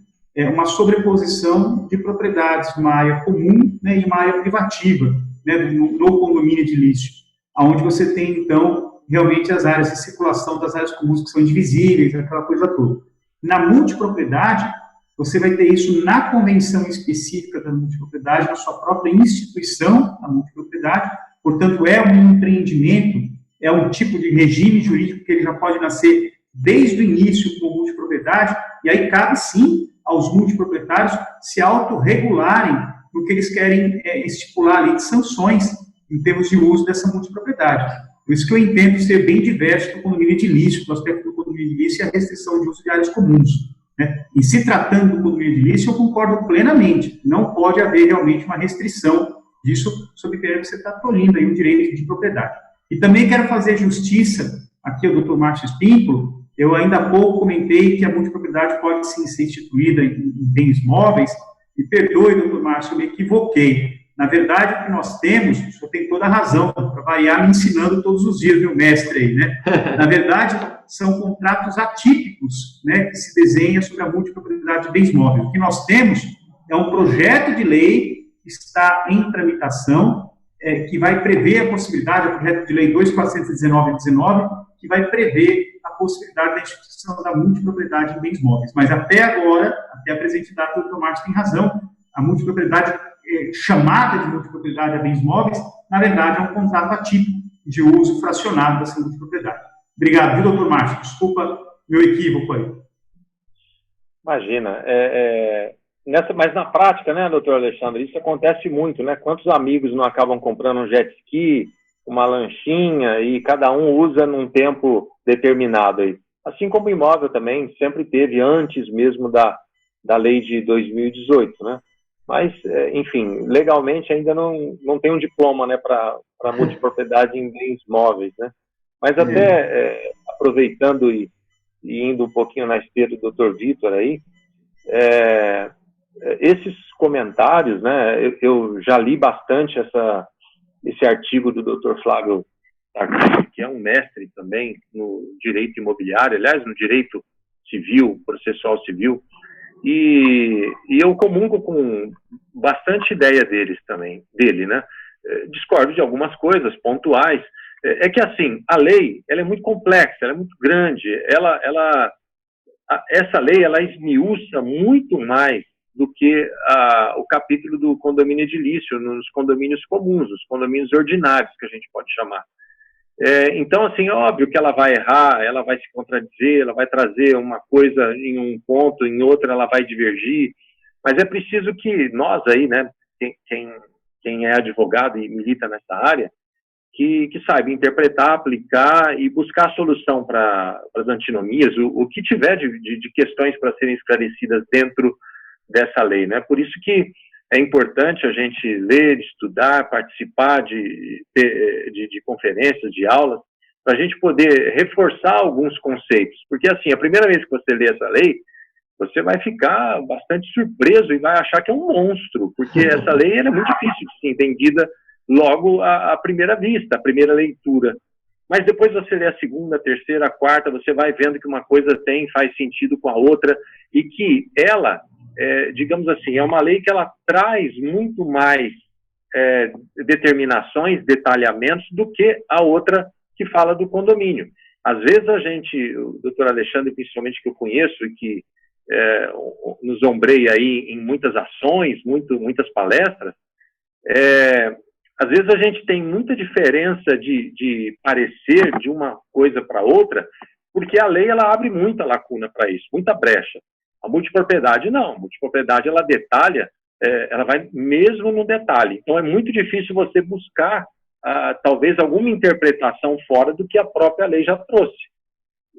uma sobreposição de propriedades, uma área comum, né, e uma área privativa, né, no condomínio edilício, onde você tem, então, realmente as áreas de circulação das áreas comuns que são indivisíveis, aquela coisa toda. Na multipropriedade, você vai ter isso na convenção específica da multipropriedade, na sua própria instituição, a multipropriedade, portanto, é um empreendimento, é um tipo de regime jurídico que ele já pode nascer desde o início como multipropriedade, e aí cabe sim aos multiproprietários se autorregularem no que eles querem estipular ali de sanções em termos de uso dessa multipropriedade. Por isso que eu entendo ser bem diverso do condomínio edilício, do aspecto do condomínio edilício e a restrição de uso de áreas comuns, né? E se tratando do condomínio edilício, eu concordo plenamente, não pode haver realmente uma restrição disso, sob pena que você está tolhindo aí o direito de propriedade. E também quero fazer justiça aqui ao Dr. Márcio Espímpolo. Eu ainda há pouco comentei que a multipropriedade pode sim ser instituída em bens móveis, e perdoe, doutor Márcio, eu me equivoquei. Na verdade, o que nós temos, o senhor tem toda a razão, para variar, me ensinando todos os dias, meu mestre aí, né? Na verdade, são contratos atípicos, né, que se desenha sobre a multipropriedade de bens móveis. O que nós temos é um projeto de lei que está em tramitação, que vai prever a possibilidade, o projeto de lei 2419/19, que vai prever a possibilidade da instituição da multipropriedade em bens móveis. Mas até agora, até a presente data, o doutor Márcio tem razão, a multipropriedade chamada de multipropriedade a bens móveis, na verdade, é um contrato atípico de uso fracionado dessa multipropriedade. Obrigado, viu, doutor Márcio? Desculpa meu equívoco aí. Imagina. Mas na prática, né, doutor Alexandre, isso acontece muito, né? Quantos amigos não acabam comprando um jet ski, uma lanchinha, e cada um usa num tempo determinado aí. Assim como o imóvel também sempre teve, antes mesmo da lei de 2018, né? Mas, enfim, legalmente ainda não tem um diploma, né, para multipropriedade em bens móveis, né? Mas até aproveitando e indo um pouquinho na esteira do Dr. Vitor aí, esses comentários, né, eu já li bastante esse artigo do Dr. Flávio Tarquini, que é um mestre também no direito imobiliário, aliás, no direito civil, processual civil, e eu comungo com bastante ideia dele, né? Discordo de algumas coisas pontuais. É que, assim, a lei, ela é muito complexa, ela é muito grande, essa lei, ela esmiuça muito mais do que o capítulo do condomínio edilício, nos condomínios comuns, os condomínios ordinários, que a gente pode chamar. Então, assim, é óbvio que ela vai errar, ela vai se contradizer, ela vai trazer uma coisa em um ponto, em outro ela vai divergir, mas é preciso que nós aí, né, quem é advogado e milita nessa área, que saiba interpretar, aplicar e buscar solução para as antinomias, o que tiver de questões para serem esclarecidas dentro dessa lei, né? Por isso que é importante a gente ler, estudar, participar de conferências, de aulas, para a gente poder reforçar alguns conceitos. Porque, assim, a primeira vez que você lê essa lei, você vai ficar bastante surpreso e vai achar que é um monstro, porque essa lei é muito difícil de ser entendida logo à primeira vista, à primeira leitura. Mas depois você lê a segunda, a terceira, a quarta, você vai vendo que uma coisa faz sentido com a outra, e que ela, digamos assim, é uma lei que ela traz muito mais determinações, detalhamentos, do que a outra que fala do condomínio. Às vezes o doutor Alexandre, principalmente, que eu conheço e que nos ombreia aí em muitas ações, muitas palestras, às vezes a gente tem muita diferença de parecer de uma coisa para outra, porque a lei ela abre muita lacuna para isso, muita brecha. A multipropriedade não, a multipropriedade ela detalha, ela vai mesmo no detalhe. Então é muito difícil você buscar talvez alguma interpretação fora do que a própria lei já trouxe,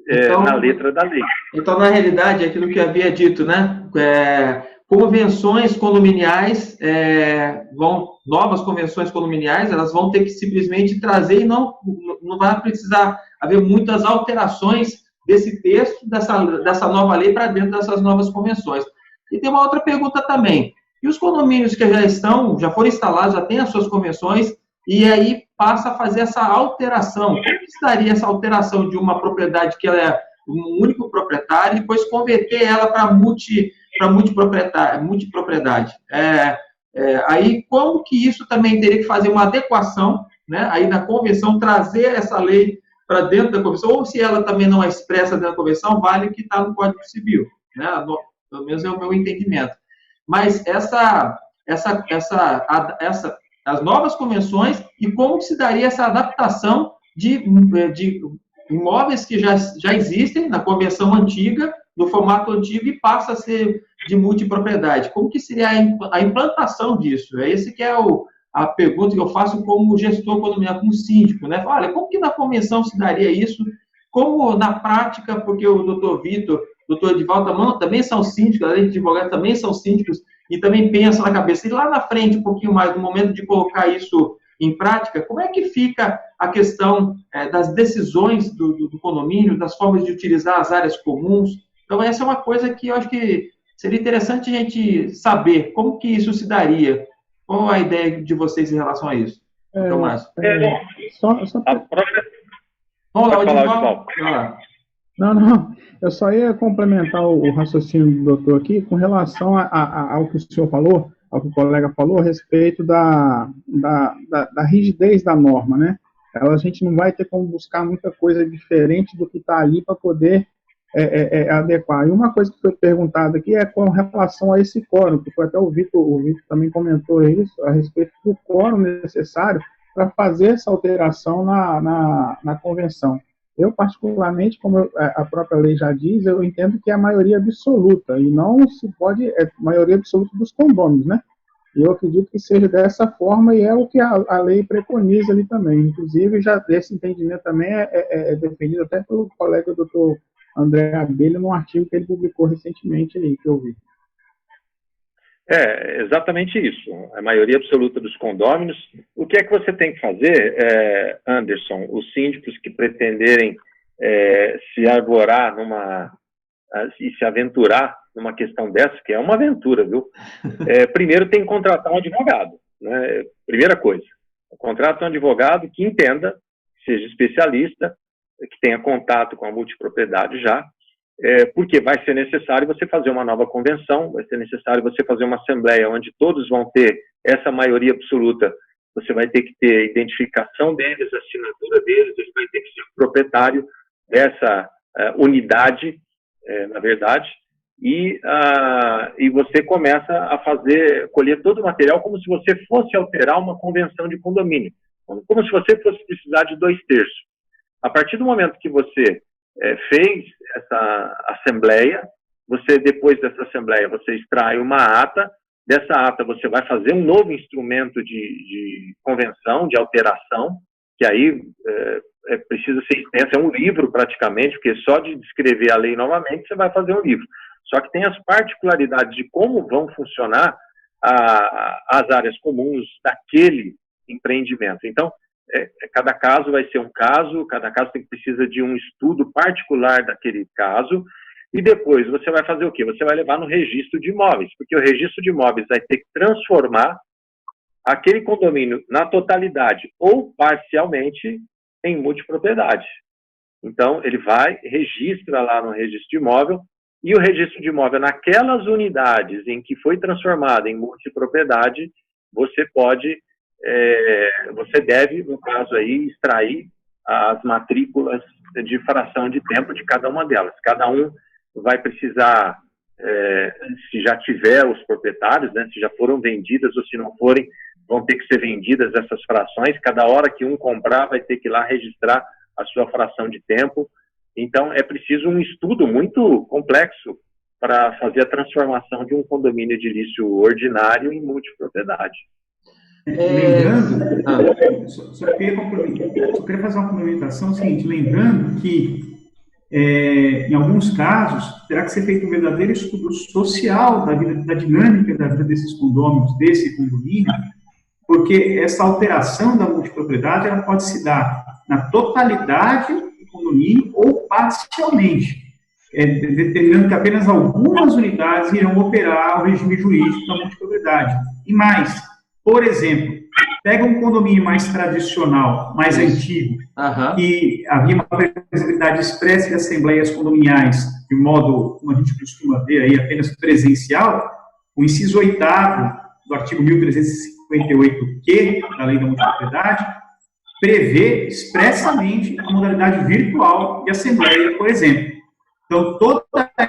então, na letra da lei. Então, na realidade, é aquilo que eu havia dito, né? Convenções condominiais, novas convenções condominiais, elas vão ter que simplesmente trazer, e não vai precisar haver muitas alterações desse texto, dessa nova lei para dentro dessas novas convenções. E tem uma outra pergunta também. E os condomínios que já foram instalados, já têm as suas convenções, e aí passa a fazer essa alteração? Como que estaria essa alteração de uma propriedade que ela é um único proprietário e depois converter ela para multipropriedade? Aí como que isso também teria que fazer uma adequação, né, aí da convenção, trazer essa lei para dentro da convenção, ou se ela também não é expressa dentro da convenção, vale o que está no Código Civil, né? Pelo menos é o meu entendimento. Mas as novas convenções e como se daria essa adaptação de imóveis que já existem na convenção antiga, no formato antigo, e passa a ser de multipropriedade. Como que seria a implantação disso? É esse que é a pergunta que eu faço como gestor condominial, como síndico, né? Olha, como que na convenção se daria isso? Como na prática, porque o doutor Vitor, o doutor Edivaldo também são síndicos, além de advogados, também são síndicos, e também pensam na cabeça. E lá na frente, um pouquinho mais, no momento de colocar isso em prática, como é que fica a questão das decisões do condomínio, das formas de utilizar as áreas comuns? Então, essa é uma coisa que eu acho que seria interessante a gente saber como que isso se daria. Qual a ideia de vocês em relação a isso? Tomás. Vamos lá, Edivaldo. Não. Eu só ia complementar o raciocínio do doutor aqui com relação ao que o senhor falou, ao que o colega falou, a respeito da rigidez da norma, né? A gente não vai ter como buscar muita coisa diferente do que está ali para poder adequar. E uma coisa que foi perguntada aqui é com relação a esse quórum, que foi até o Vitor também comentou isso, a respeito do quórum necessário para fazer essa alteração na convenção. Eu, particularmente, como a própria lei já diz, eu entendo que é a maioria absoluta, e não se pode, maioria absoluta dos condôminos, né? E eu acredito que seja dessa forma, e é o que a lei preconiza ali também. Inclusive, já esse entendimento também é defendido até pelo colega doutor André Abelha, num artigo que ele publicou recentemente aí, que eu vi. É exatamente isso, a maioria absoluta dos condôminos. O que é que você tem que fazer, Anderson, os síndicos que pretenderem se arvorar e se aventurar numa questão dessa, que é uma aventura, viu? Primeiro tem que contratar um advogado, né? Primeira coisa, contrata um advogado que entenda, seja especialista, que tenha contato com a multipropriedade já, porque vai ser necessário você fazer uma nova convenção, vai ser necessário você fazer uma assembleia onde todos vão ter essa maioria absoluta, você vai ter que ter a identificação deles, a assinatura deles, eles vai ter que ser o proprietário dessa unidade, na verdade, e você começa a colher todo o material como se você fosse alterar uma convenção de condomínio, como se você fosse precisar de 2/3. A partir do momento que você fez essa assembleia, depois dessa assembleia, você extrai uma ata, dessa ata você vai fazer um novo instrumento de convenção, de alteração, que aí precisa ser extenso, é um livro praticamente, porque só de descrever a lei novamente você vai fazer um livro. Só que tem as particularidades de como vão funcionar as áreas comuns daquele empreendimento. Então, cada caso vai ser um caso, cada caso precisa de um estudo particular daquele caso, e depois você vai fazer o quê? Você vai levar no registro de imóveis, porque o registro de imóveis vai ter que transformar aquele condomínio na totalidade ou parcialmente em multipropriedade. Então, ele registra lá no registro de imóvel, e o registro de imóvel naquelas unidades em que foi transformada em multipropriedade, você deve, no caso aí, extrair as matrículas de fração de tempo de cada uma delas. Cada um vai precisar, se já tiver os proprietários, né, se já foram vendidas ou se não forem, vão ter que ser vendidas essas frações. Cada hora que um comprar, vai ter que ir lá registrar a sua fração de tempo. Então, é preciso um estudo muito complexo para fazer a transformação de um condomínio edilício ordinário em multipropriedade. Lembrando, só queria fazer uma complementação seguinte, lembrando que, em alguns casos, terá que ser feito um verdadeiro estudo social da dinâmica da vida desses condôminos, desse condomínio, porque essa alteração da multipropriedade ela pode se dar na totalidade do condomínio ou parcialmente, determinando que apenas algumas unidades irão operar o regime jurídico da multipropriedade. E mais, por exemplo, pega um condomínio mais tradicional, mais antigo, que havia uma previsibilidade expressa de assembleias condominiais, de modo, como a gente costuma ver aí, apenas presencial, o inciso 8º do artigo 1358-Q da Lei da Multipropriedade prevê expressamente a modalidade virtual de assembleia, por exemplo. Então, toda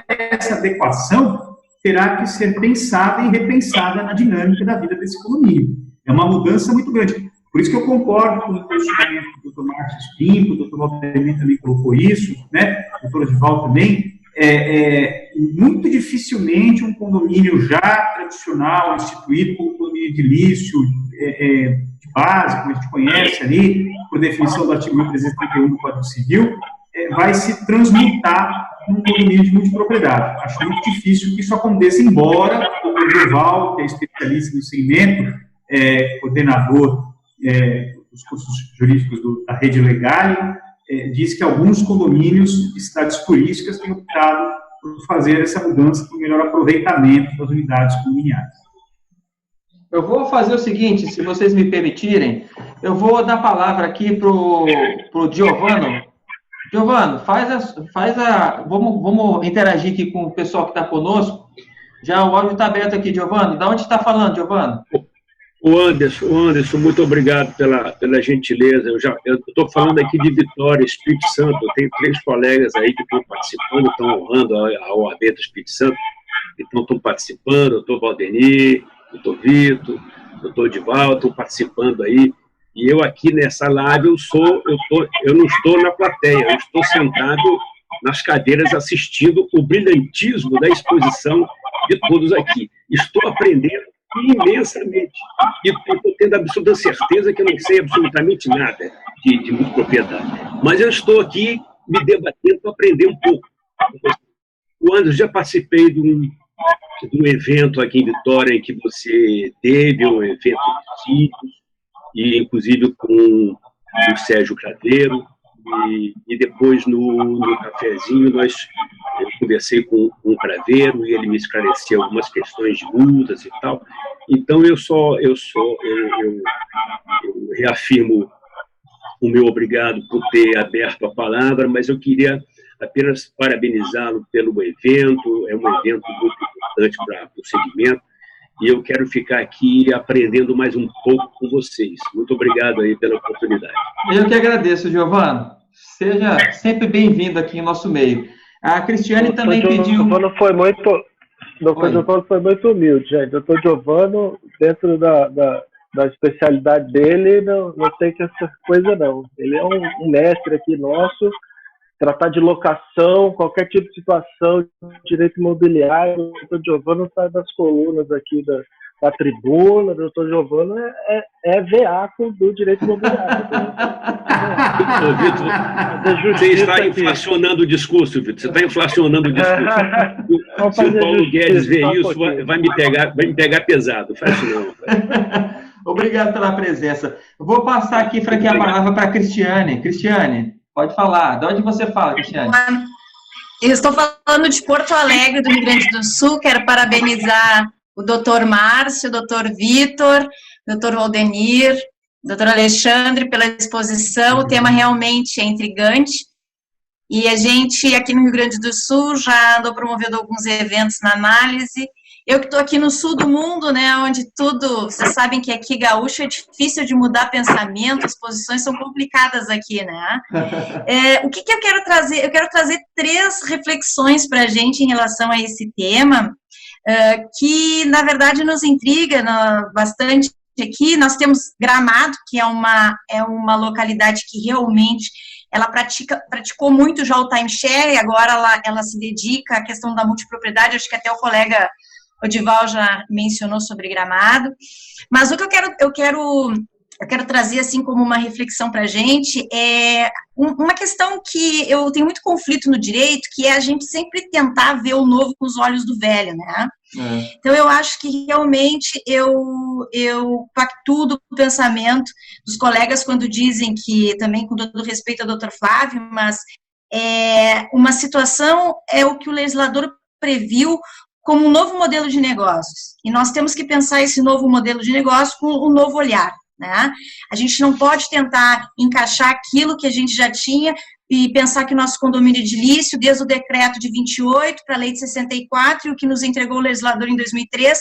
essa adequação terá que ser pensada e repensada na dinâmica da vida desse condomínio. É uma mudança muito grande. Por isso que eu concordo com o posicionamento do Dr. Marcos Pinto, o Dr. Valdemir também colocou isso, né? O Dr. Odival também. Muito dificilmente um condomínio já tradicional, instituído como condomínio edilício, de base, como a gente conhece ali, por definição do artigo 1331 do Código Civil, vai se transmutar num condomínio de multipropriedade. Acho muito difícil que isso aconteça, embora o Odival, que é especialista no segmento, coordenador dos cursos jurídicos da Rede Legal, diz que alguns condomínios de cidades turísticas têm optado por fazer essa mudança para o melhor aproveitamento das unidades condominiais. Eu vou fazer o seguinte, se vocês me permitirem, eu vou dar a palavra aqui para o Giovano. Giovano, vamos interagir aqui com o pessoal que está conosco. Já o áudio está aberto aqui, Giovano. De onde está falando, Giovano? O Anderson, muito obrigado pela gentileza. Eu estou falando aqui de Vitória, Espírito Santo. Eu tenho 3 colegas aí que estão participando, estão honrando a OAB do Espírito Santo. Então, estão participando, o doutor Valdemir, o doutor Vitor, o doutor Odival, estão participando aí. E eu aqui nessa live, eu não estou na plateia, eu estou sentado nas cadeiras assistindo o brilhantismo da exposição de todos aqui. Estou aprendendo imensamente. E estou tendo absoluta certeza que eu não sei absolutamente nada de multipropriedade. Mas eu estou aqui me debatendo para aprender um pouco. O Anderson, já participei de um evento aqui em Vitória em que você teve um evento de sítios, e inclusive com o Sérgio Craveiro, e depois no cafezinho eu conversei com o Craveiro e ele me esclareceu algumas questões de multas e tal. Então eu reafirmo o meu obrigado por ter aberto a palavra, mas eu queria apenas parabenizá-lo pelo evento. É um evento muito importante para o segmento. E eu quero ficar aqui aprendendo mais um pouco com vocês. Muito obrigado aí pela oportunidade. Eu que agradeço, Giovano. Seja sempre bem-vindo aqui em nosso meio. A Cristiane também pediu... O Giovano foi muito humilde, gente. O doutor Giovano, dentro da especialidade dele, não tem que essa coisa, não. Ele é um mestre aqui nosso. Tratar de locação, qualquer tipo de situação, direito imobiliário, o doutor Giovano está nas colunas aqui da tribuna, o doutor Giovano é veaco do direito imobiliário. Vitor, você está inflacionando o discurso, Vitor, você está inflacionando o discurso. Se o Paulo Guedes ver isso, vai me pegar pesado, faz isso não. Obrigado pela presença. Eu vou passar aqui, franquear a palavra para a Cristiane. Cristiane, pode falar. De onde você fala, Cristiane? Eu estou falando de Porto Alegre, do Rio Grande do Sul. Quero parabenizar o doutor Márcio, o doutor Vitor, o doutor Valdemir, o doutor Alexandre pela exposição. O tema realmente é intrigante. E a gente, aqui no Rio Grande do Sul, já andou promovendo alguns eventos na análise. Eu que estou aqui no sul do mundo, né, onde tudo, vocês sabem que aqui gaúcho é difícil de mudar pensamento, as posições são complicadas aqui, né? O que eu quero trazer? Eu quero trazer 3 reflexões para a gente em relação a esse tema, que, na verdade, nos intriga bastante aqui. Nós temos Gramado, que é uma localidade que realmente ela praticou muito já o timeshare, e agora ela se dedica à questão da multipropriedade. Acho que até o colega Odival já mencionou sobre Gramado, mas o que eu quero trazer assim como uma reflexão para a gente é uma questão que eu tenho muito conflito no direito, que é a gente sempre tentar ver o novo com os olhos do velho, né? Então eu acho que realmente eu pactuo do pensamento dos colegas quando dizem que, também com todo respeito ao doutor Flávio, mas uma situação é o que o legislador previu como um novo modelo de negócios. E nós temos que pensar esse novo modelo de negócio com um novo olhar, né? A gente não pode tentar encaixar aquilo que a gente já tinha e pensar que o nosso condomínio edilício, desde o decreto de 28 para a lei de 64, e o que nos entregou o legislador em 2003,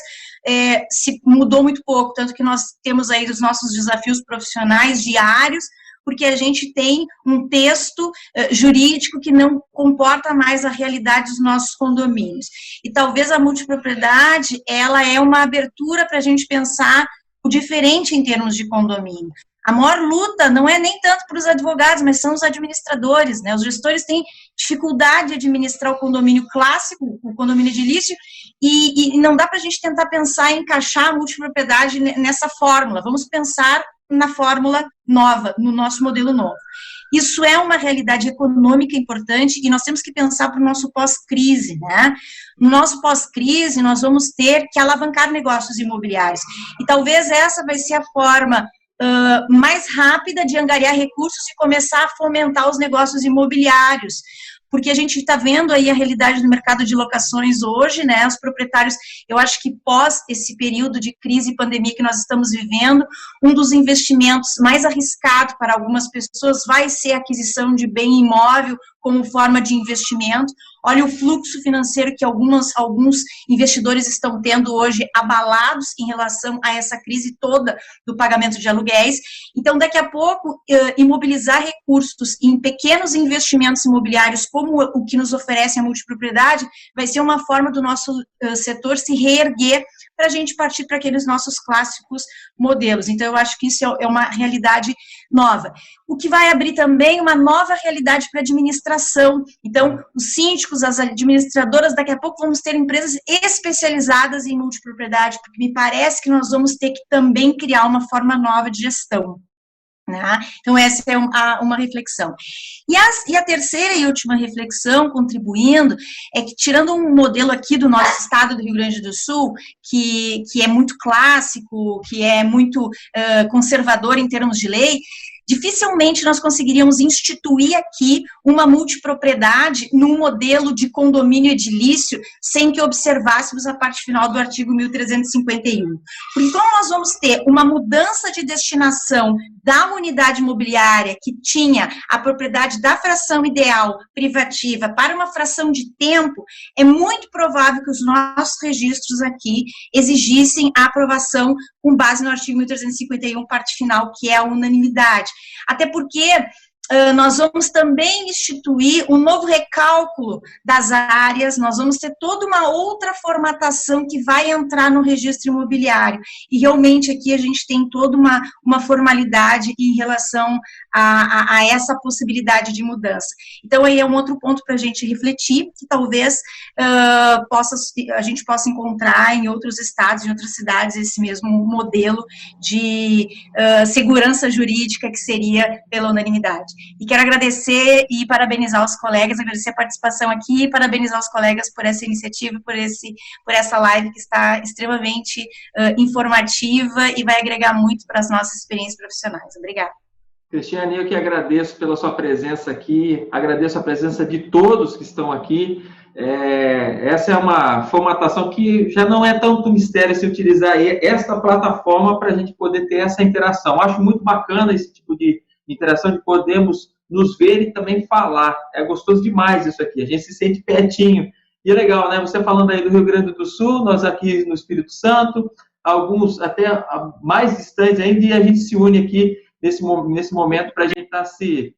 se mudou muito pouco, tanto que nós temos aí os nossos desafios profissionais diários, porque a gente tem um texto jurídico que não comporta mais a realidade dos nossos condomínios. E talvez a multipropriedade, ela é uma abertura para a gente pensar o diferente em termos de condomínio. A maior luta não é nem tanto para os advogados, mas são os administradores, né? Os gestores têm dificuldade de administrar o condomínio clássico, o condomínio edilício, e não dá para a gente tentar pensar em encaixar a multipropriedade nessa fórmula. Vamos pensar na fórmula nova, no nosso modelo novo. Isso é uma realidade econômica importante e nós temos que pensar para o nosso pós-crise, né? No nosso pós-crise, nós vamos ter que alavancar negócios imobiliários. E talvez essa vai ser a forma mais rápida de angariar recursos e começar a fomentar os negócios imobiliários, porque a gente está vendo aí a realidade do mercado de locações hoje, né, os proprietários, eu acho que pós esse período de crise e pandemia que nós estamos vivendo, um dos investimentos mais arriscados para algumas pessoas vai ser a aquisição de bem imóvel como forma de investimento. Olha o fluxo financeiro que alguns investidores estão tendo hoje abalados em relação a essa crise toda do pagamento de aluguéis. Então, daqui a pouco, imobilizar recursos em pequenos investimentos imobiliários, como o que nos oferece a multipropriedade, vai ser uma forma do nosso setor se reerguer para a gente partir para aqueles nossos clássicos modelos. Então, eu acho que isso é uma realidade nova. O que vai abrir também uma nova realidade para a administração. Então, os síndicos, as administradoras, daqui a pouco vamos ter empresas especializadas em multipropriedade, porque me parece que nós vamos ter que também criar uma forma nova de gestão. Né? Então, essa é uma reflexão. E a terceira e última reflexão, contribuindo, é que, tirando um modelo aqui do nosso estado do Rio Grande do Sul, que é muito clássico, que é muito conservador em termos de lei, dificilmente nós conseguiríamos instituir aqui uma multipropriedade num modelo de condomínio edilício sem que observássemos a parte final do artigo 1351. Porque como nós vamos ter uma mudança de destinação da unidade imobiliária que tinha a propriedade da fração ideal privativa para uma fração de tempo, é muito provável que os nossos registros aqui exigissem a aprovação com base no artigo 1351, parte final, que é a unanimidade. Até porque nós vamos também instituir um novo recálculo das áreas, nós vamos ter toda uma outra formatação que vai entrar no registro imobiliário. E realmente aqui a gente tem toda uma formalidade em relação a essa possibilidade de mudança. Então, aí é um outro ponto para a gente refletir, que talvez a gente possa encontrar em outros estados, em outras cidades, esse mesmo modelo de segurança jurídica que seria pela unanimidade. E quero agradecer e parabenizar os colegas, agradecer a participação aqui e parabenizar os colegas por essa iniciativa, por essa live que está extremamente informativa e vai agregar muito para as nossas experiências profissionais. Obrigada. Cristiane, eu que agradeço pela sua presença aqui, agradeço a presença de todos que estão aqui. Essa é uma formatação que já não é tanto mistério se utilizar esta plataforma para a gente poder ter essa interação. Acho muito bacana esse tipo de interação, de podermos nos ver e também falar. É gostoso demais isso aqui, a gente se sente pertinho. E é legal, né? Você falando aí do Rio Grande do Sul, nós aqui no Espírito Santo, alguns até mais distantes ainda, e a gente se une aqui nesse momento para a gente estar se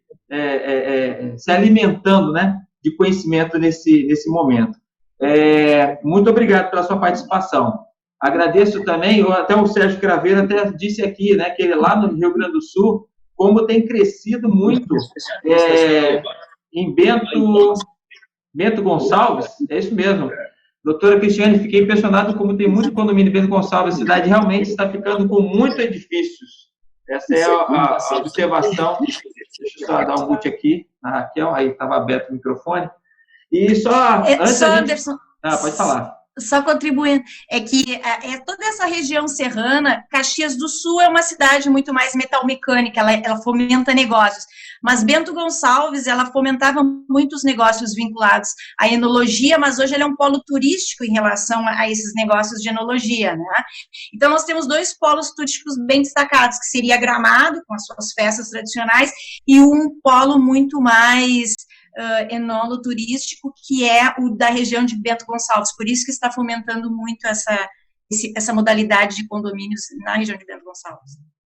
alimentando, né, de conhecimento nesse momento. Muito obrigado pela sua participação. Agradeço também, até o Sérgio Craveiro até disse aqui, né, que ele lá no Rio Grande do Sul, como tem crescido muito em Bento Gonçalves, é isso mesmo. Doutora Cristiane, fiquei impressionado como tem muito condomínio em Bento Gonçalves, a cidade realmente está ficando com muitos edifícios. Essa é a observação. Deixa eu só dar um boot aqui. Aí estava aberto o microfone. E só... Anderson, pode falar. Só contribuindo, é que toda essa região serrana, Caxias do Sul é uma cidade muito mais metalmecânica, ela fomenta negócios, mas Bento Gonçalves, ela fomentava muitos negócios vinculados à enologia, mas hoje ele é um polo turístico em relação a esses negócios de enologia, né? Então, nós temos dois polos turísticos bem destacados, que seria Gramado, com as suas festas tradicionais, e um polo muito mais... enolo turístico, que é o da região de Bento Gonçalves, por isso que está fomentando muito essa modalidade de condomínios na região de Bento Gonçalves.